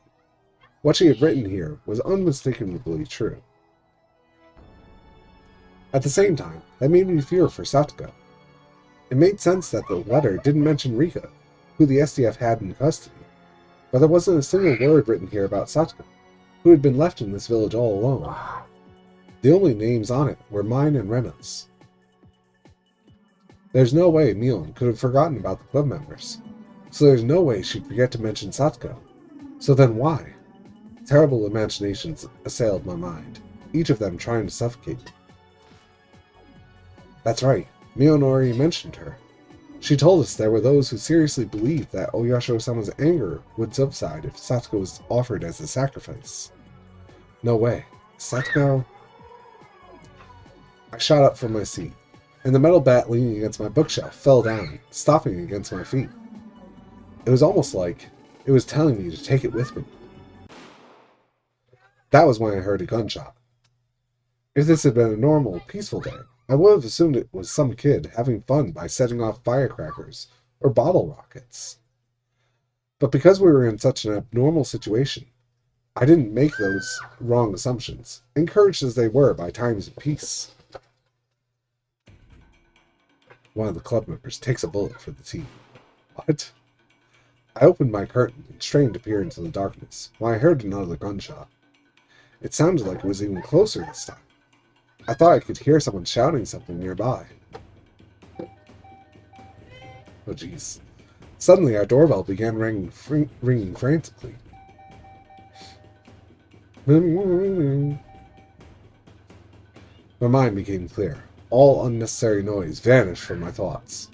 What she had written here was unmistakably true. At the same time, that made me fear for Satoko. It made sense that the letter didn't mention Rika, who the SDF had in custody, but there wasn't a single word written here about Satoko, who had been left in this village all alone. The only names on it were mine and Rena's. There's no way Mion could have forgotten about the club members, so there's no way she'd forget to mention Satoko. So then why? Terrible imaginations assailed my mind, each of them trying to suffocate me. That's right, Mion already mentioned her. She told us there were those who seriously believed that Oyashiro-sama's anger would subside if Satoko was offered as a sacrifice. No way. Satoko... I shot up from my seat. and the metal bat leaning against my bookshelf fell down, stopping against my feet. It was almost like it was telling me to take it with me. That was when I heard a gunshot. If this had been a normal, peaceful day, I would have assumed it was some kid having fun by setting off firecrackers or bottle rockets. But because we were in such an abnormal situation, I didn't make those wrong assumptions, encouraged as they were by times of peace. One of the club members takes a bullet for the team. What? I opened my curtain and strained to peer into the darkness when I heard another gunshot. It sounded like it was even closer this time. I thought I could hear someone shouting something nearby. Oh jeez. Suddenly our doorbell began ringing frantically. My mind became clear. All unnecessary noise vanished from my thoughts.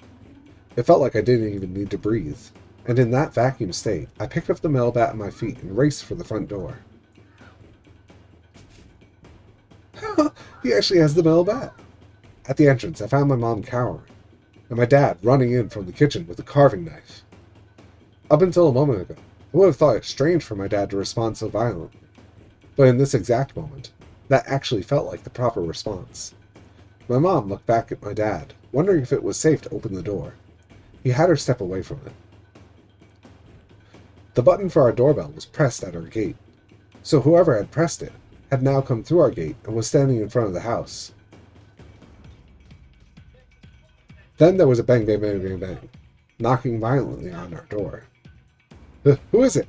It felt like I didn't even need to breathe, and in that vacuum state, I picked up the metal bat at my feet and raced for the front door. He actually has the metal bat. At the entrance, I found my mom cowering, and my dad running in from the kitchen with a carving knife. Up until a moment ago, I would have thought it strange for my dad to respond so violently, but in this exact moment, that actually felt like the proper response. My mom looked back at my dad, wondering if it was safe to open the door. He had her step away from it. The button for our doorbell was pressed at our gate, so whoever had pressed it had now come through our gate and was standing in front of the house. Then there was a bang, bang, bang, bang, bang, knocking violently on our door. Who is it?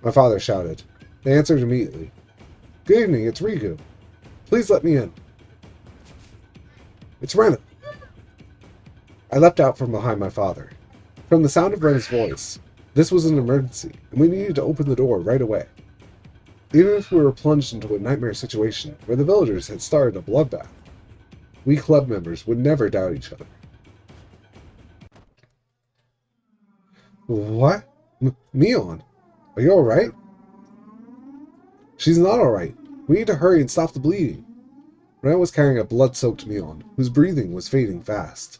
My father shouted. They answered immediately. Good evening, it's Riku. Please let me in. It's Rena. I leapt out from behind my father. From the sound of Rena's voice, this was an emergency, and we needed to open the door right away. Even if we were plunged into a nightmare situation where the villagers had started a bloodbath, we club members would never doubt each other. What? Mion, are you alright? She's not alright. We need to hurry and stop the bleeding. Rena was carrying a blood-soaked Mion, whose breathing was fading fast.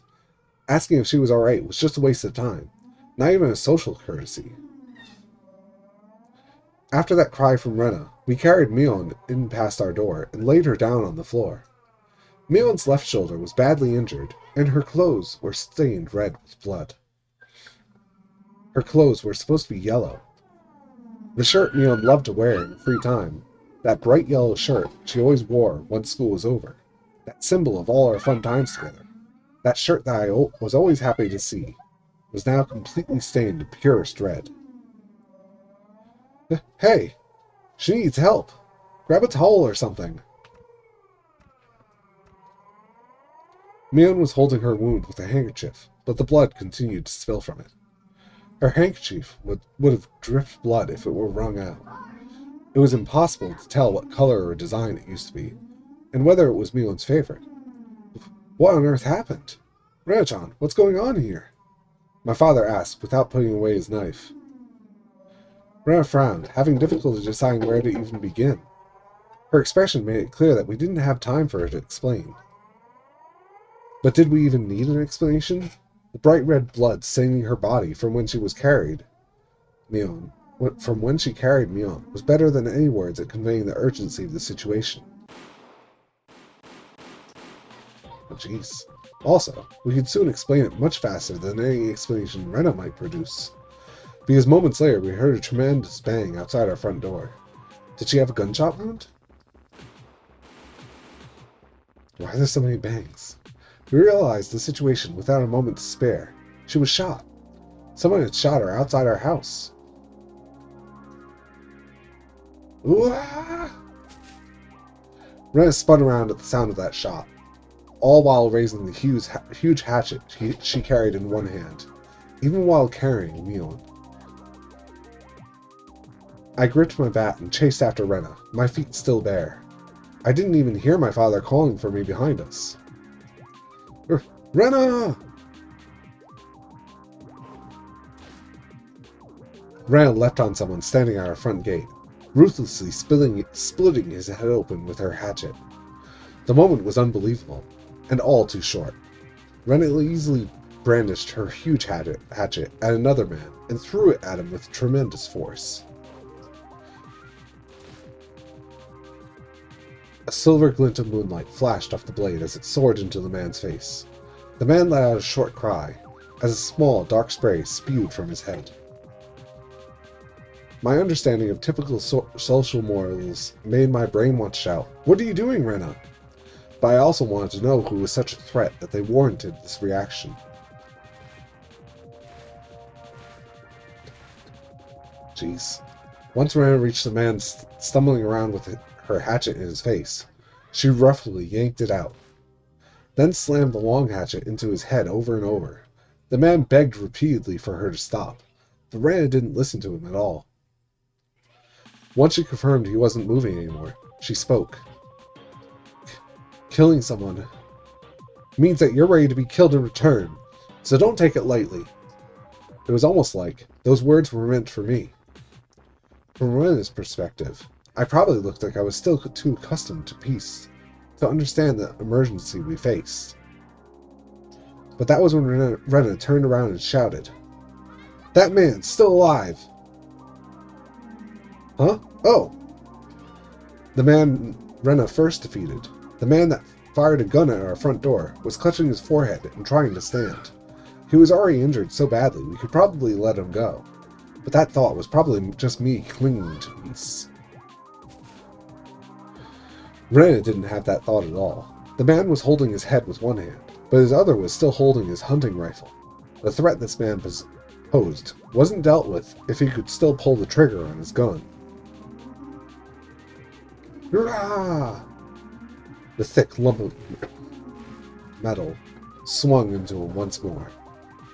Asking if she was alright was just a waste of time, not even a social courtesy. After that cry from Rena, we carried Mion in past our door and laid her down on the floor. Mion's left shoulder was badly injured, and her clothes were stained red with blood. Her clothes were supposed to be yellow. The shirt Mion loved to wear in free time, that bright yellow shirt she always wore once school was over, that symbol of all our fun times together, that shirt that I was always happy to see, was now completely stained to purest red. Hey, she needs help. Grab a towel or something. Mion was holding her wound with a handkerchief, but the blood continued to spill from it. Her handkerchief would have dripped blood if it were wrung out. It was impossible to tell what color or design it used to be, and whether it was Mion's favorite. What on earth happened? Rena-chan, what's going on here? My father asked without putting away his knife. Rena frowned, having difficulty deciding where to even begin. Her expression made it clear that we didn't have time for her to explain. But did we even need an explanation? The bright red blood staining her body from when she carried Mion was better than any words at conveying the urgency of the situation. Oh, jeez. Also, we could soon explain it much faster than any explanation Rena might produce, because moments later we heard a tremendous bang outside our front door. Did she have a gunshot wound? Why are there so many bangs? We realized the situation without a moment to spare. She was shot. Someone had shot her outside our house. Ooh! Rena spun around at the sound of that shot, all while raising the huge hatchet she carried in one hand, even while carrying Mion. I gripped my bat and chased after Rena, my feet still bare. I didn't even hear my father calling for me behind us. Rena! Rena leapt on someone standing at our front gate, ruthlessly splitting his head open with her hatchet. The moment was unbelievable, and all too short. Rena easily brandished her huge hatchet at another man and threw it at him with tremendous force. A silver glint of moonlight flashed off the blade as it soared into the man's face. The man let out a short cry, as a small, dark spray spewed from his head. My understanding of typical social morals made my brain want to shout, "What are you doing, Rena?" But I also wanted to know who was such a threat that they warranted this reaction. Jeez. Once Rena reached the man stumbling around with her hatchet in his face, she roughly yanked it out, then slammed the long hatchet into his head over and over. The man begged repeatedly for her to stop, but Rena didn't listen to him at all. Once she confirmed he wasn't moving anymore, she spoke. "Killing someone means that you're ready to be killed in return, so don't take it lightly." It was almost like those words were meant for me. From Rena's perspective, I probably looked like I was still too accustomed to peace to understand the emergency we faced. But that was when Rena turned around and shouted, "That man's still alive!" Huh? Oh! The man Rena first defeated, the man that fired a gun at our front door, was clutching his forehead and trying to stand. He was already injured so badly we could probably let him go. But that thought was probably just me clinging to peace. Rena didn't have that thought at all. The man was holding his head with one hand, but his other was still holding his hunting rifle. The threat this man posed wasn't dealt with if he could still pull the trigger on his gun. Hurrah! The thick lump of metal swung into him once more.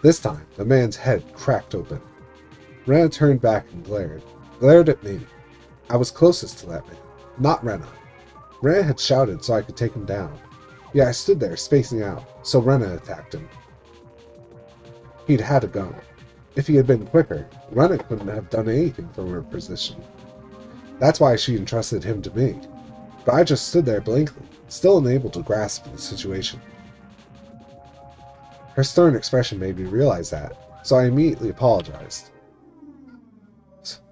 This time, the man's head cracked open. Rena turned back and glared at me. I was closest to that man, not Rena. Rena had shouted so I could take him down. Yeah, I stood there, spacing out, so Rena attacked him. He'd had a gun. If he had been quicker, Rena couldn't have done anything from her position. That's why she entrusted him to me. But I just stood there blankly, still unable to grasp the situation. Her stern expression made me realize that, so I immediately apologized.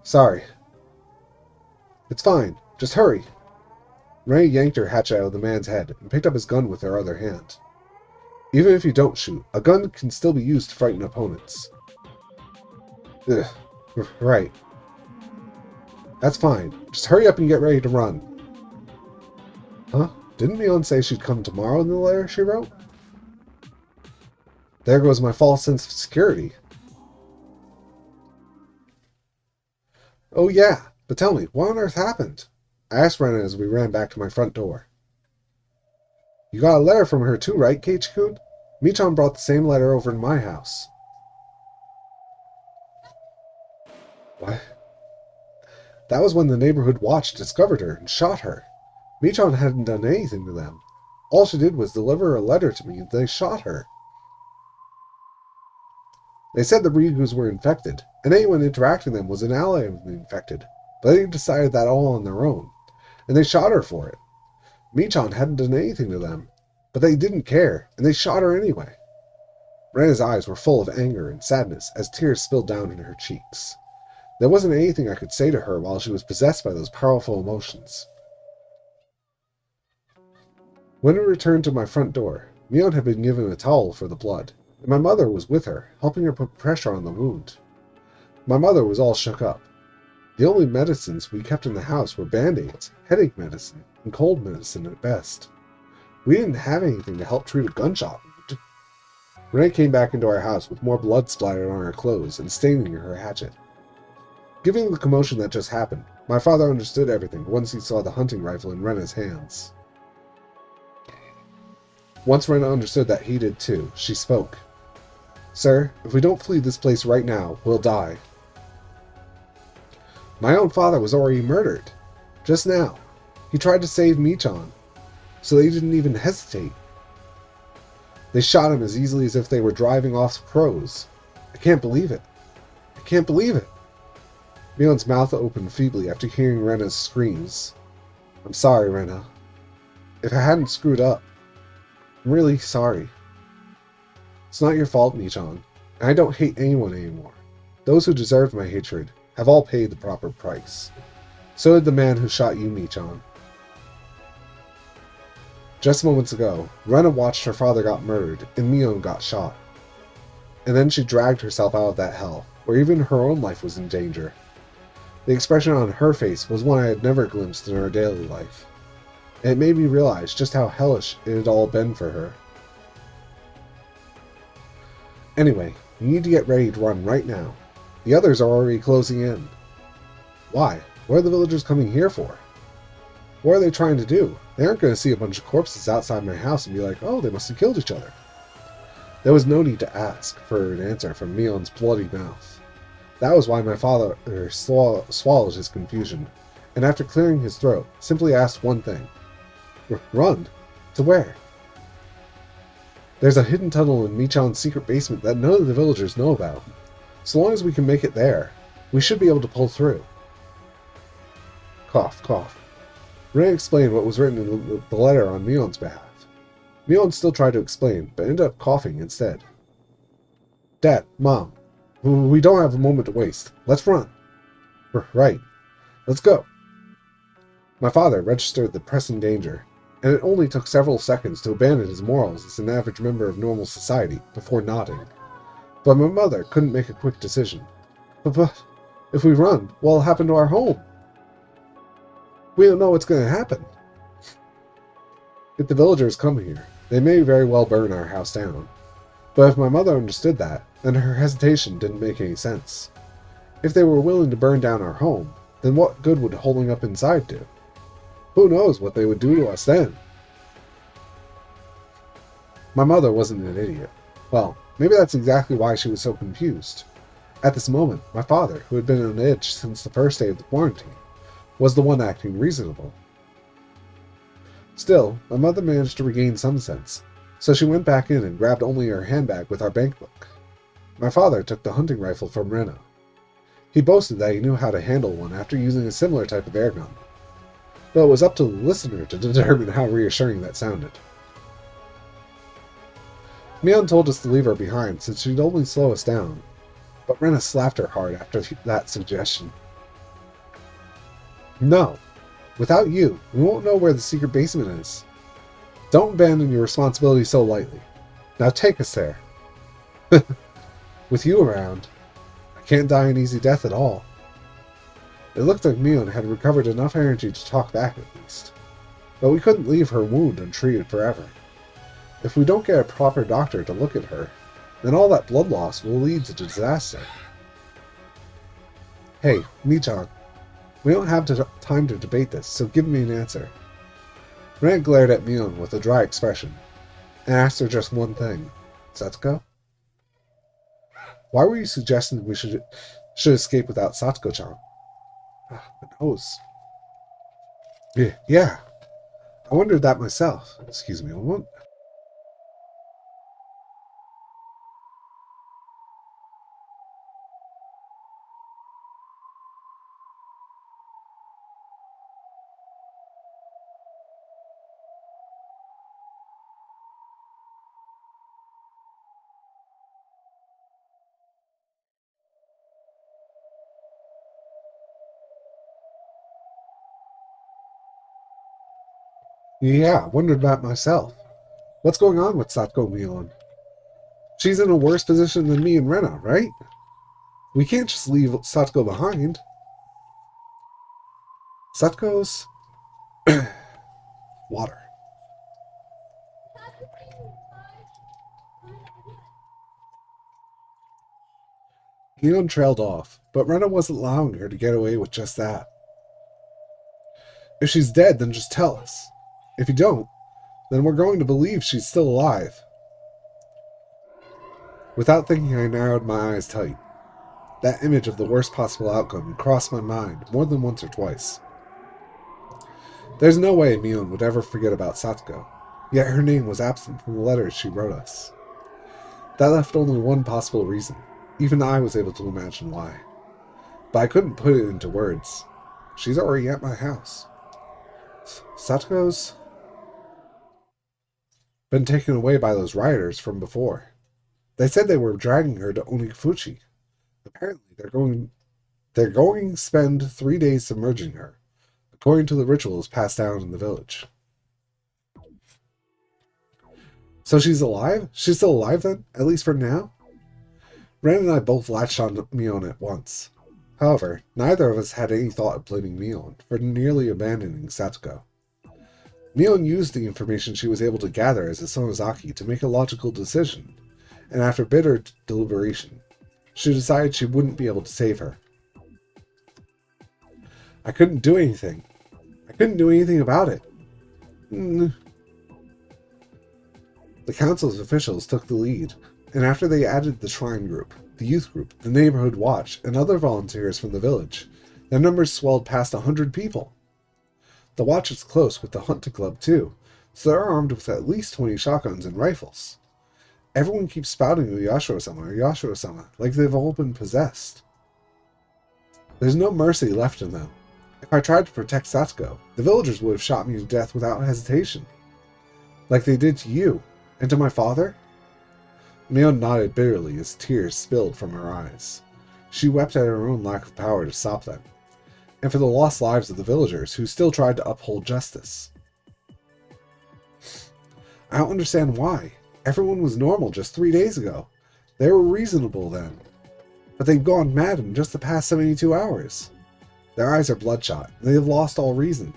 Sorry. It's fine. Just hurry. Rena yanked her hatchet out of the man's head and picked up his gun with her other hand. Even if you don't shoot, a gun can still be used to frighten opponents. Ugh. Right. That's fine. Just hurry up and get ready to run. Huh? Didn't Mion say she'd come tomorrow in the letter she wrote? There goes my false sense of security. Oh yeah, but tell me, what on earth happened? I asked Rena as we ran back to my front door. You got a letter from her too, right, Keiichi-kun? Michan brought the same letter over to my house. What? That was when the neighborhood watch discovered her and shot her. Michan hadn't done anything to them. All she did was deliver a letter to me and they shot her. They said the Ryugus were infected, and anyone interacting with them was an ally of the infected, but they decided that all on their own, and they shot her for it. Michan hadn't done anything to them, but they didn't care, and they shot her anyway. Rena's eyes were full of anger and sadness as tears spilled down in her cheeks. There wasn't anything I could say to her while she was possessed by those powerful emotions. When we returned to my front door, Mion had been given a towel for the blood, and my mother was with her, helping her put pressure on the wound. My mother was all shook up. The only medicines we kept in the house were Band-Aids, headache medicine, and cold medicine at best. We didn't have anything to help treat a gunshot wound. Renee came back into our house with more blood splattered on her clothes and staining her hatchet. Given the commotion that just happened, my father understood everything once he saw the hunting rifle in Rena's hands. Once Rena understood that he did too, she spoke. Sir, if we don't flee this place right now, we'll die. My own father was already murdered. Just now. He tried to save Michan, so they didn't even hesitate. They shot him as easily as if they were driving off crows. I can't believe it. I can't believe it. Mion's mouth opened feebly after hearing Rena's screams. I'm sorry, Rena. If I hadn't screwed up, I'm really sorry. It's not your fault, Michan, and I don't hate anyone anymore. Those who deserved my hatred have all paid the proper price. So did the man who shot you, Michan. Just moments ago, Rena watched her father got murdered and Mion got shot. And then she dragged herself out of that hell, where even her own life was in danger. The expression on her face was one I had never glimpsed in her daily life. And it made me realize just how hellish it had all been for her. Anyway, you need to get ready to run right now. The others are already closing in. Why? What are the villagers coming here for? What are they trying to do? They aren't going to see a bunch of corpses outside my house and be like, oh, they must have killed each other. There was no need to ask for an answer from Mion's bloody mouth. That was why my father swallowed his confusion, and after clearing his throat, simply asked one thing. Run? To where? There's a hidden tunnel in Michan's secret basement that none of the villagers know about. So long as we can make it there, we should be able to pull through. Cough, cough. Ray explained what was written in the letter on Mion's behalf. Mion still tried to explain, but ended up coughing instead. Dad, Mom, we don't have a moment to waste. Let's run. Right. Let's go. My father registered the pressing danger, and it only took several seconds to abandon his morals as an average member of normal society before nodding. But my mother couldn't make a quick decision. But if we run, what'll happen to our home? We don't know what's going to happen. If the villagers come here, they may very well burn our house down. But if my mother understood that, then her hesitation didn't make any sense. If they were willing to burn down our home, then what good would holding up inside do? Who knows what they would do to us then? My mother wasn't an idiot. Well, maybe that's exactly why she was so confused. At this moment, my father, who had been on edge since the first day of the quarantine, was the one acting reasonable. Still, my mother managed to regain some sense, so she went back in and grabbed only her handbag with our bankbook. My father took the hunting rifle from Rena. He boasted that he knew how to handle one after using a similar type of airgun, but it was up to the listener to determine how reassuring that sounded. Mion told us to leave her behind since she'd only slow us down, but Rena slapped her hard after that suggestion. No. Without you, we won't know where the secret basement is. Don't abandon your responsibility so lightly. Now take us there. With you around, I can't die an easy death at all. It looked like Mion had recovered enough energy to talk back at least. But we couldn't leave her wound untreated forever. If we don't get a proper doctor to look at her, then all that blood loss will lead to disaster. Hey, Michan. We don't have time to debate this, so give me an answer. Ren glared at Mion with a dry expression, and asked her just one thing. Satsuko? Why were you suggesting we should escape without Satsuko-chan? My nose. Yeah. I wondered that myself. Excuse me a moment. Yeah, I wondered that myself. What's going on with Satsuko Mion? She's in a worse position than me and Rena, right? We can't just leave Satsuko behind. Satsuko's... water. Mion trailed off, but Rena wasn't allowing her to get away with just that. If she's dead, then just tell us. If you don't, then we're going to believe she's still alive. Without thinking, I narrowed my eyes tight. That image of the worst possible outcome crossed my mind more than once or twice. There's no way Mion would ever forget about Satsuko, yet her name was absent from the letters she wrote us. That left only one possible reason. Even I was able to imagine why. But I couldn't put it into words. She's already at my house. Satsuko's been taken away by those rioters from before. They said they were dragging her to Onifuchi. Apparently, they're going to spend 3 days submerging her, according to the rituals passed down in the village. So she's alive? She's still alive then? At least for now? Ren and I both latched on Mion at once. However, neither of us had any thought of blaming Mion for nearly abandoning Satsuko. Mion used the information she was able to gather as a Sonozaki to make a logical decision, and after bitter deliberation, she decided she wouldn't be able to save her. I couldn't do anything. I couldn't do anything about it. The council's officials took the lead, and after they added the shrine group, the youth group, the neighborhood watch, and other volunteers from the village, their numbers swelled past 100 people. The watch is close with the hunting club too, so they're armed with at least 20 shotguns and rifles. Everyone keeps spouting Yashiro-sama or Yashiro-sama, like they've all been possessed. There's no mercy left in them. If I tried to protect Satsuko, the villagers would have shot me to death without hesitation. Like they did to you, and to my father? Mion nodded bitterly as tears spilled from her eyes. She wept at her own lack of power to stop them, and for the lost lives of the villagers who still tried to uphold justice. I don't understand why. Everyone was normal just 3 days ago. They were reasonable then. But they've gone mad in just the past 72 hours. Their eyes are bloodshot, and they have lost all reason.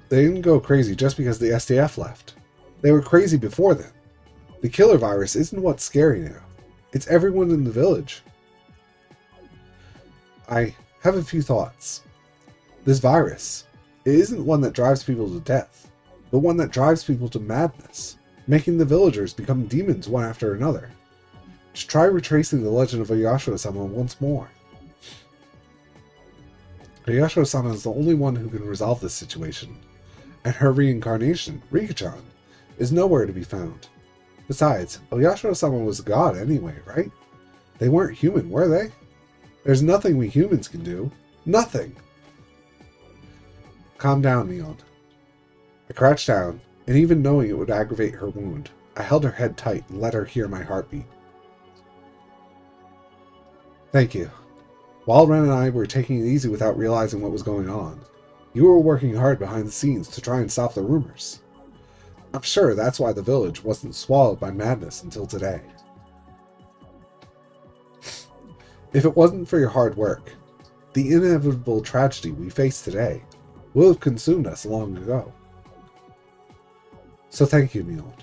They didn't go crazy just because the SDF left. They were crazy before then. The killer virus isn't what's scary now. It's everyone in the village. I have a few thoughts. This virus, it isn't one that drives people to death, but one that drives people to madness, making the villagers become demons one after another. Just try retracing the legend of Yashiro-sama once more. Yashiro-sama is the only one who can resolve this situation, and her reincarnation, Rika-chan, is nowhere to be found. Besides, Yashiro-sama was a god anyway, right? They weren't human, were they? There's nothing we humans can do. Nothing! Calm down, Mion. I crouched down, and even knowing it would aggravate her wound, I held her head tight and let her hear my heartbeat. Thank you. While Ren and I were taking it easy without realizing what was going on, you were working hard behind the scenes to try and stop the rumors. I'm sure that's why the village wasn't swallowed by madness until today. If it wasn't for your hard work, the inevitable tragedy we face today would have consumed us long ago. So thank you, Mion.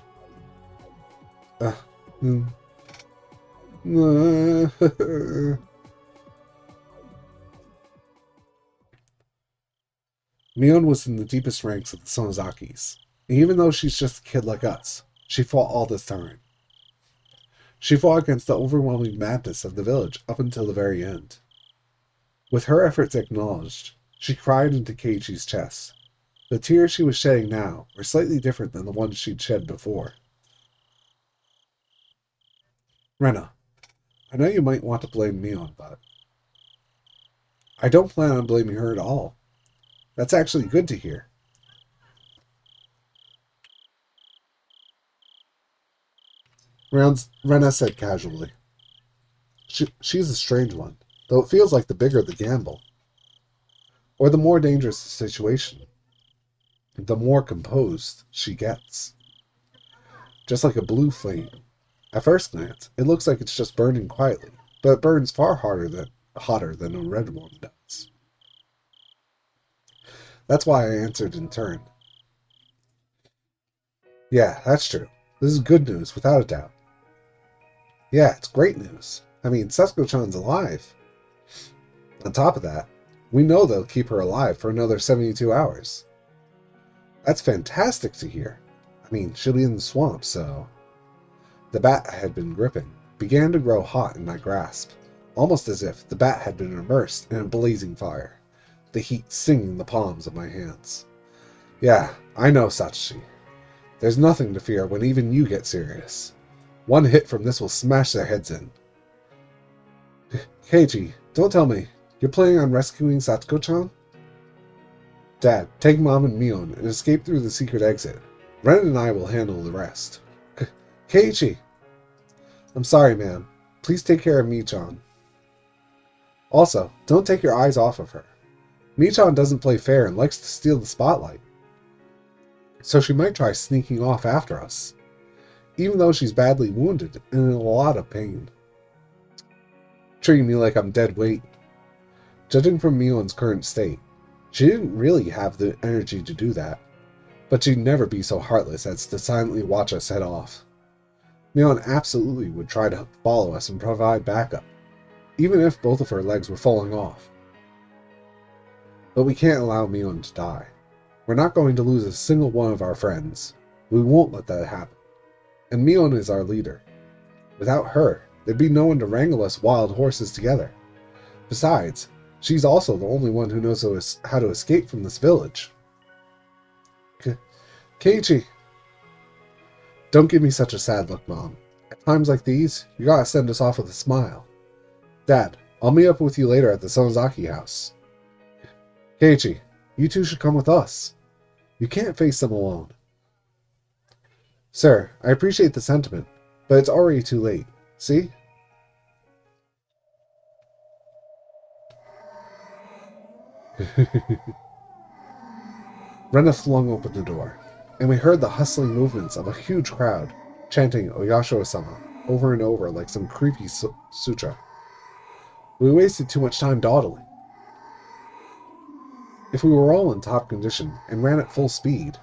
Mion was in the deepest ranks of the Sonozakis, and even though she's just a kid like us, she fought all this time. She fought against the overwhelming madness of the village up until the very end. With her efforts acknowledged, she cried into Keiichi's chest. The tears she was shedding now were slightly different than the ones she'd shed before. Rena, I know you might want to blame Mion, but I don't plan on blaming her at all. That's actually good to hear. Rena said casually. She's a strange one, though it feels like the bigger the gamble, or the more dangerous the situation, the more composed she gets. Just like a blue flame. At first glance, it looks like it's just burning quietly, but it burns far hotter than a red one does. That's why I answered in turn. Yeah, that's true. This is good news, without a doubt. Yeah, it's great news. I mean, Satsuko-chan's alive. On top of that, we know they'll keep her alive for another 72 hours. That's fantastic to hear. I mean, she'll be in the swamp, so... The bat I had been gripping began to grow hot in my grasp, almost as if the bat had been immersed in a blazing fire, the heat stinging the palms of my hands. Yeah, I know, Satsushi. There's nothing to fear when even you get serious. One hit from this will smash their heads in. Keiichi, don't tell me. You're planning on rescuing Satsuko-chan? Dad, take Mom and Mion and escape through the secret exit. Ren and I will handle the rest. Keiichi! I'm sorry, ma'am. Please take care of Michan. Also, don't take your eyes off of her. Michan doesn't play fair and likes to steal the spotlight. So she might try sneaking off after us, even though she's badly wounded and in a lot of pain. Treating me like I'm dead weight. Judging from Mion's current state, she didn't really have the energy to do that, but she'd never be so heartless as to silently watch us head off. Mion absolutely would try to follow us and provide backup, even if both of her legs were falling off. But we can't allow Mion to die. We're not going to lose a single one of our friends. We won't let that happen. And Mion is our leader. Without her, there'd be no one to wrangle us wild horses together. Besides, she's also the only one who knows how to escape from this village. Keiichi! Don't give me such a sad look, Mom. At times like these, you gotta send us off with a smile. Dad, I'll meet up with you later at the Sonozaki house. Keiichi, you two should come with us. You can't face them alone. Sir, I appreciate the sentiment, but it's already too late. See? Rena flung open the door, and we heard the hustling movements of a huge crowd, chanting Oyasho-sama over and over like some creepy sutra. We wasted too much time dawdling. If we were all in top condition and ran at full speed,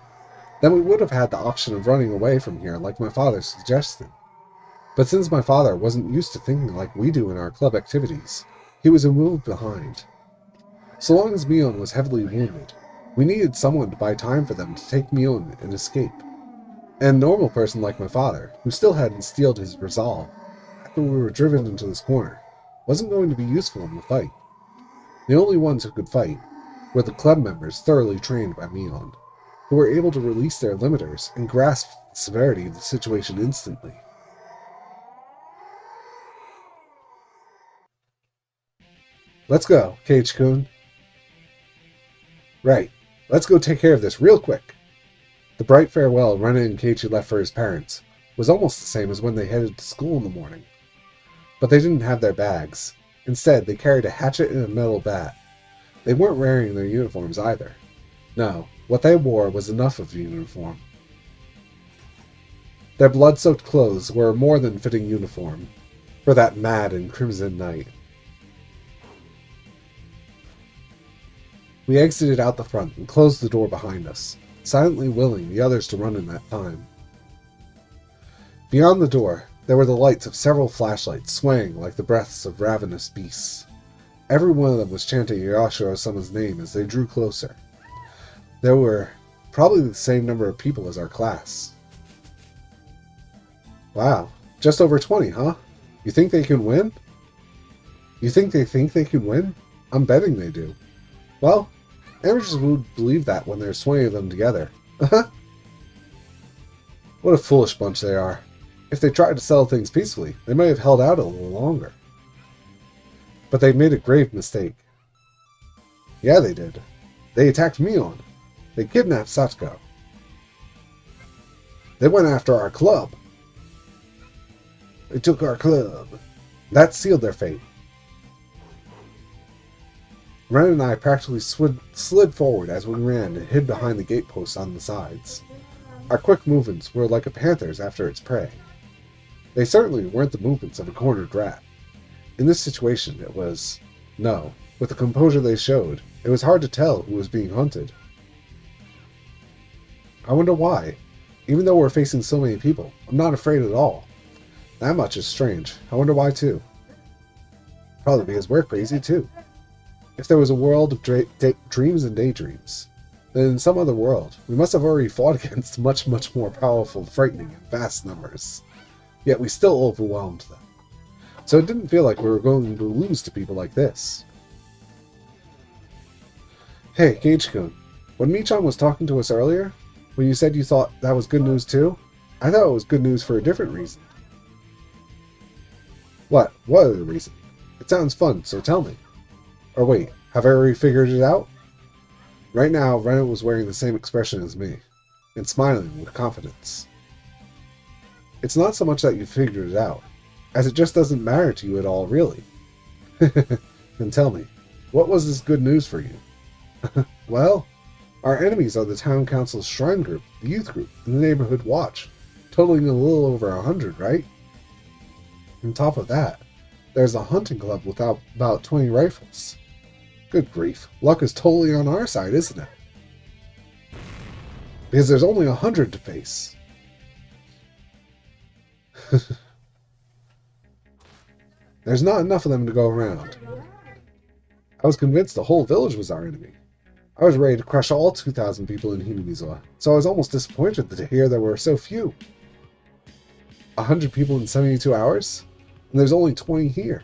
then we would have had the option of running away from here like my father suggested. But since my father wasn't used to thinking like we do in our club activities, he was a move behind. So long as Mion was heavily wounded, we needed someone to buy time for them to take Mion and escape. And a normal person like my father, who still hadn't steeled his resolve after we were driven into this corner, wasn't going to be useful in the fight. The only ones who could fight were the club members thoroughly trained by Mion, who were able to release their limiters and grasp the severity of the situation instantly. Let's go, Keiichi-kun. Right, let's go take care of this real quick. The bright farewell Rena and Keiichi left for his parents was almost the same as when they headed to school in the morning. But they didn't have their bags. Instead, they carried a hatchet and a metal bat. They weren't wearing their uniforms either. No, what they wore was enough of a uniform. Their blood-soaked clothes were a more than fitting uniform for that mad and crimson night. We exited out the front and closed the door behind us, silently willing the others to run in that time. Beyond the door, there were the lights of several flashlights swaying like the breaths of ravenous beasts. Every one of them was chanting Oyasho-sama's name as they drew closer. There were probably the same number of people as our class. Wow, just over 20, huh? You think they can win? You think they can win? I'm betting they do. Well, amateurs would believe that when there's 20 of them together. What a foolish bunch they are. If they tried to settle things peacefully, they might have held out a little longer. But they made a grave mistake. Yeah, they did. They attacked Mion. They kidnapped Satsuko. They went after our club. They took our club. That sealed their fate. Ren and I practically slid forward as we ran and hid behind the gateposts on the sides. Our quick movements were like a panther's after its prey. They certainly weren't the movements of a cornered rat. In this situation, it was... No, with the composure they showed, it was hard to tell who was being hunted. I wonder why. Even though we're facing so many people, I'm not afraid at all. That much is strange. I wonder why, too. Probably because we're crazy, too. If there was a world of dreams and daydreams, then in some other world, we must have already fought against much, much more powerful, frightening, and vast numbers. Yet we still overwhelmed them. So it didn't feel like we were going to lose to people like this. Hey, Keiichi-kun, when Michan was talking to us earlier, when you said you thought that was good news too, I thought it was good news for a different reason. What? What other reason? It sounds fun, so tell me. Or wait, have I already figured it out? Right now, Rena was wearing the same expression as me, and smiling with confidence. It's not so much that you figured it out, as it just doesn't matter to you at all, really. Then tell me, what was this good news for you? Well, our enemies are the town council's shrine group, the youth group, and the neighborhood watch, totaling a little over 100, right? On top of that, there's a hunting club with about 20 rifles. Good grief, luck is totally on our side, isn't it? Because there's only 100 to face. There's not enough of them to go around. I was convinced the whole village was our enemy. I was ready to crush all 2,000 people in Hinamizawa, so I was almost disappointed to hear there were so few. 100 people in 72 hours? And there's only 20 here.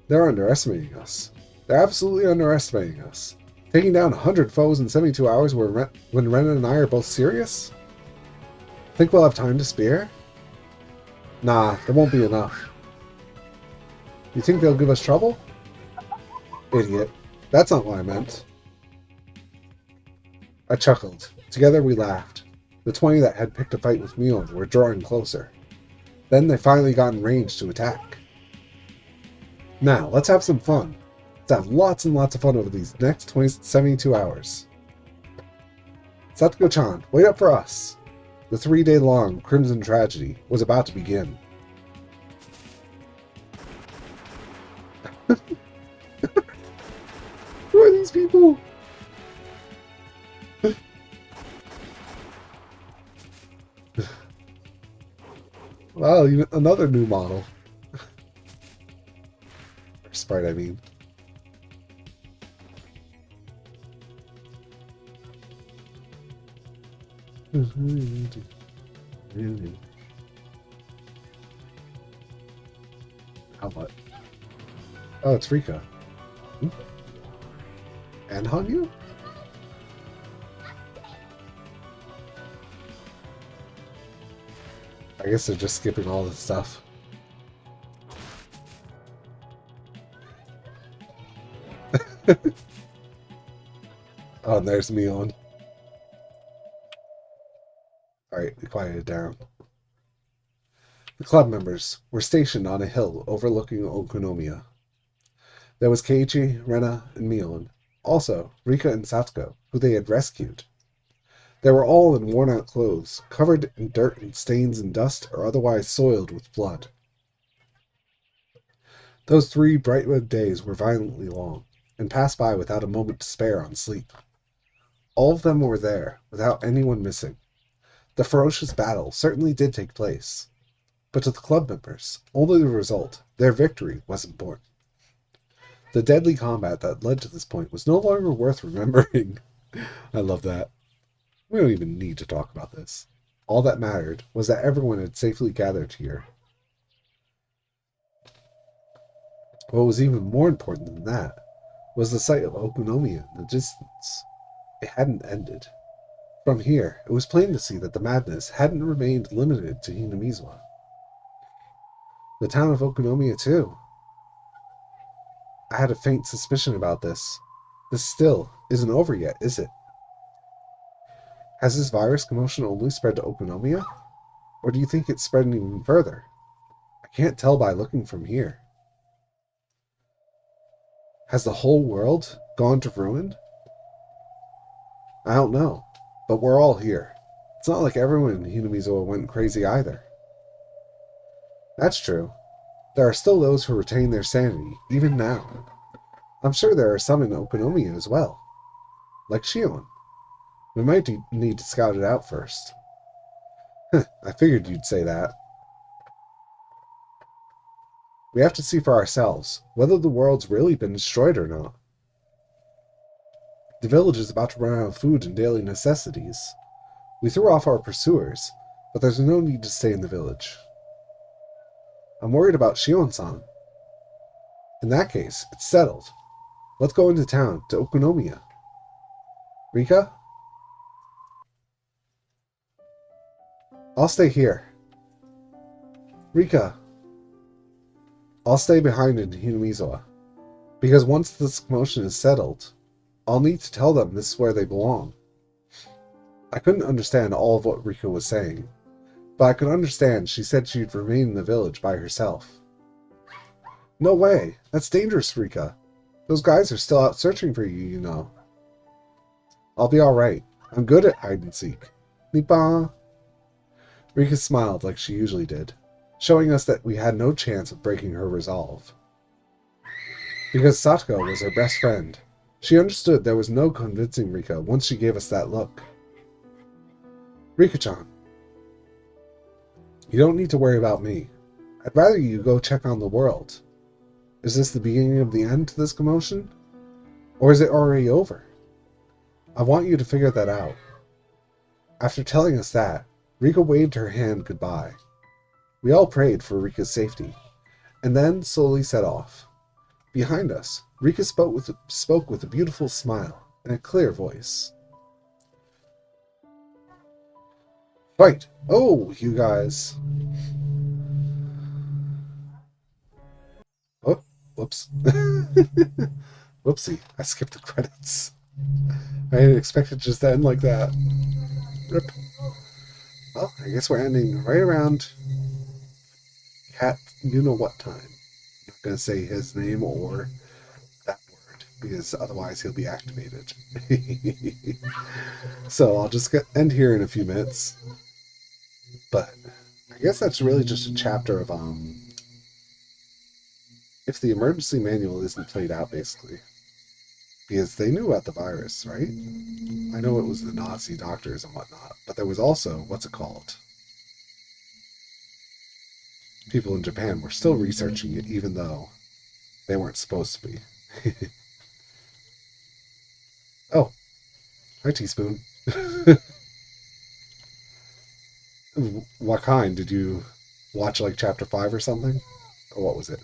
They're underestimating us. They're absolutely underestimating us. Taking down 100 foes in 72 hours when Ren and I are both serious? Think we'll have time to spare? Nah, there won't be enough. You think they'll give us trouble? Idiot. That's not what I meant. I chuckled. Together we laughed. The 20 that had picked a fight with Mion were drawing closer. Then they finally got in range to attack. Now, let's have some fun. Let's have lots and lots of fun over these next 72 hours. Satsuko-chan, wait up for us. The 3-day-long Crimson Tragedy was about to begin. Who are these people? Wow, even another new model. Or sprite, I mean. How much? Oh, it's Rika. And Hanyu? I guess they're just skipping all this stuff. Oh, and there's Mion. Alright, we quieted down. The club members were stationed on a hill overlooking Okunomiya. There was Keiichi, Rena, and Mion. Also, Rika and Satsuko, who they had rescued. They were all in worn-out clothes, covered in dirt and stains and dust, or otherwise soiled with blood. Those 3 bright red days were violently long, and passed by without a moment to spare on sleep. All of them were there, without anyone missing. The ferocious battle certainly did take place. But to the club members, only the result, their victory, was important. The deadly combat that led to this point was no longer worth remembering. I love that. We don't even need to talk about this. All that mattered was that everyone had safely gathered here. What was even more important than that was the sight of Okunomiya in the distance. It hadn't ended. From here, it was plain to see that the madness hadn't remained limited to Hinamizawa. The town of Okunomiya, too. I had a faint suspicion about this. This still isn't over yet, is it? Has this virus commotion only spread to Okunomiya? Or do you think it's spreading even further? I can't tell by looking from here. Has the whole world gone to ruin? I don't know, but we're all here. It's not like everyone in Hinamizawa went crazy either. That's true. There are still those who retain their sanity, even now. I'm sure there are some in Okunomiya as well. Like Shion. We might need to scout it out first. I figured you'd say that. We have to see for ourselves whether the world's really been destroyed or not. The village is about to run out of food and daily necessities. We threw off our pursuers, but there's no need to stay in the village. I'm worried about Shion-san. In that case, it's settled. Let's go into town, to Okunomiya. Rika? I'll stay here. Rika. I'll stay behind in Hinamizawa. Because once this commotion is settled, I'll need to tell them this is where they belong. I couldn't understand all of what Rika was saying, But I could understand. She said she'd remain in the village by herself. No way. That's dangerous, Rika. Those guys are still out searching for you, you know. I'll be alright. I'm good at hide and seek. Nippon. Rika smiled like she usually did, showing us that we had no chance of breaking her resolve. Because Satoko was her best friend, she understood there was no convincing Rika once she gave us that look. Rika-chan, you don't need to worry about me. I'd rather you go check on the world. Is this the beginning of the end to this commotion? Or is it already over? I want you to figure that out. After telling us that, Rika waved her hand goodbye. We all prayed for Rika's safety, and then slowly set off. Behind us, Rika spoke with a beautiful smile and a clear voice. Fight! Oh, you guys! Oh, whoops. Whoopsie, I skipped the credits. I didn't expect it just to end like that. Rip. Well, I guess we're ending right around Cat you-know-what time. I'm not going to say his name or that word, because otherwise he'll be activated. So I'll just end here in a few minutes. But I guess that's really just a chapter of, if the emergency manual isn't played out, basically. Because they knew about the virus, right? I know it was the Nazi doctors and whatnot, but there was also, what's it called? People in Japan were still researching it, even though they weren't supposed to be. Oh, hi, Teaspoon. What kind? Did you watch, like, Chapter 5 or something? Or what was it?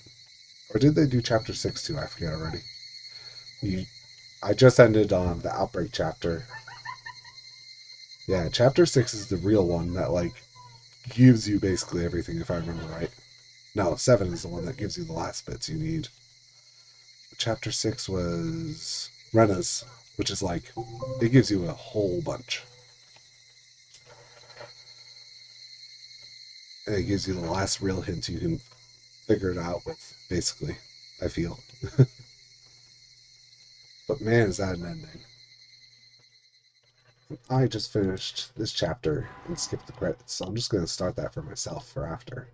Or did they do Chapter 6 too? I forget already. I just ended on the Outbreak chapter. Yeah, Chapter 6 is the real one that, like, gives you basically everything, if I remember right. No, 7 is the one that gives you the last bits you need. Chapter 6 was Rena's, which is like, it gives you a whole bunch. And it gives you the last real hint you can figure it out with, basically, I feel. But man, is that an ending. I just finished this chapter and skipped the credits, so I'm just going to start that for myself for after.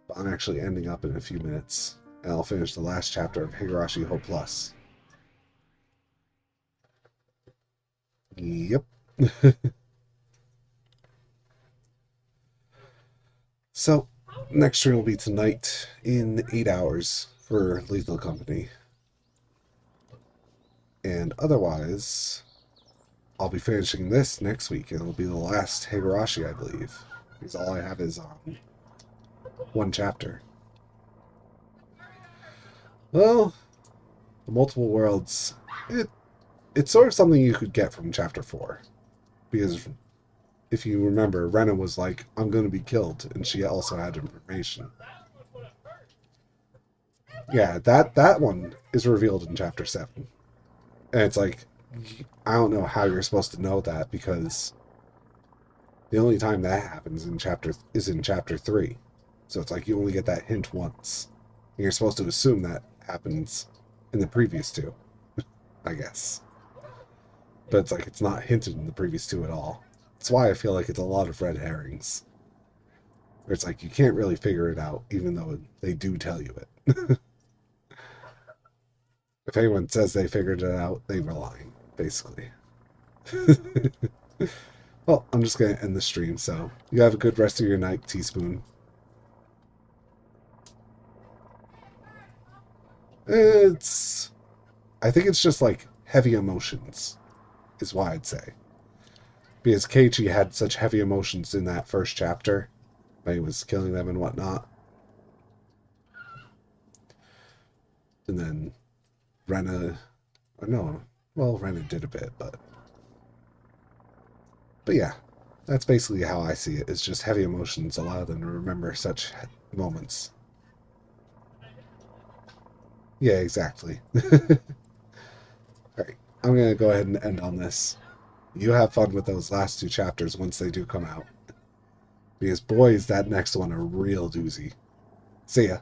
But I'm actually ending up in a few minutes, and I'll finish the last chapter of Higurashi Hope Plus. Yep. So, next stream will be tonight in 8 hours for Lethal Company. And otherwise, I'll be finishing this next week, and it'll be the last Higurashi, I believe. Because all I have is one chapter. Well, the multiple worlds, it's sort of something you could get from chapter 4. Because if you remember, Rena was like, I'm going to be killed, and she also had information. Yeah, that one is revealed in chapter 7. And it's like, I don't know how you're supposed to know that, because the only time that happens is in chapter 3. So it's like you only get that hint once. And you're supposed to assume that happens in the previous 2, I guess. But it's like it's not hinted in the previous 2 at all. That's why I feel like it's a lot of red herrings. Where it's like you can't really figure it out, even though they do tell you it. If anyone says they figured it out, they were lying, basically. Well, I'm just going to end the stream, so you have a good rest of your night, Teaspoon. I think it's just like heavy emotions, is why I'd say. Because Keiichi had such heavy emotions in that first chapter, when he was killing them and whatnot. And then Rena, no, well, Rena did a bit, but yeah, that's basically how I see it. It's just heavy emotions allow them to remember such moments. Yeah, exactly. Alright, I'm going to go ahead and end on this. You have fun with those last 2 chapters once they do come out. Because, boy, is that next one a real doozy. See ya.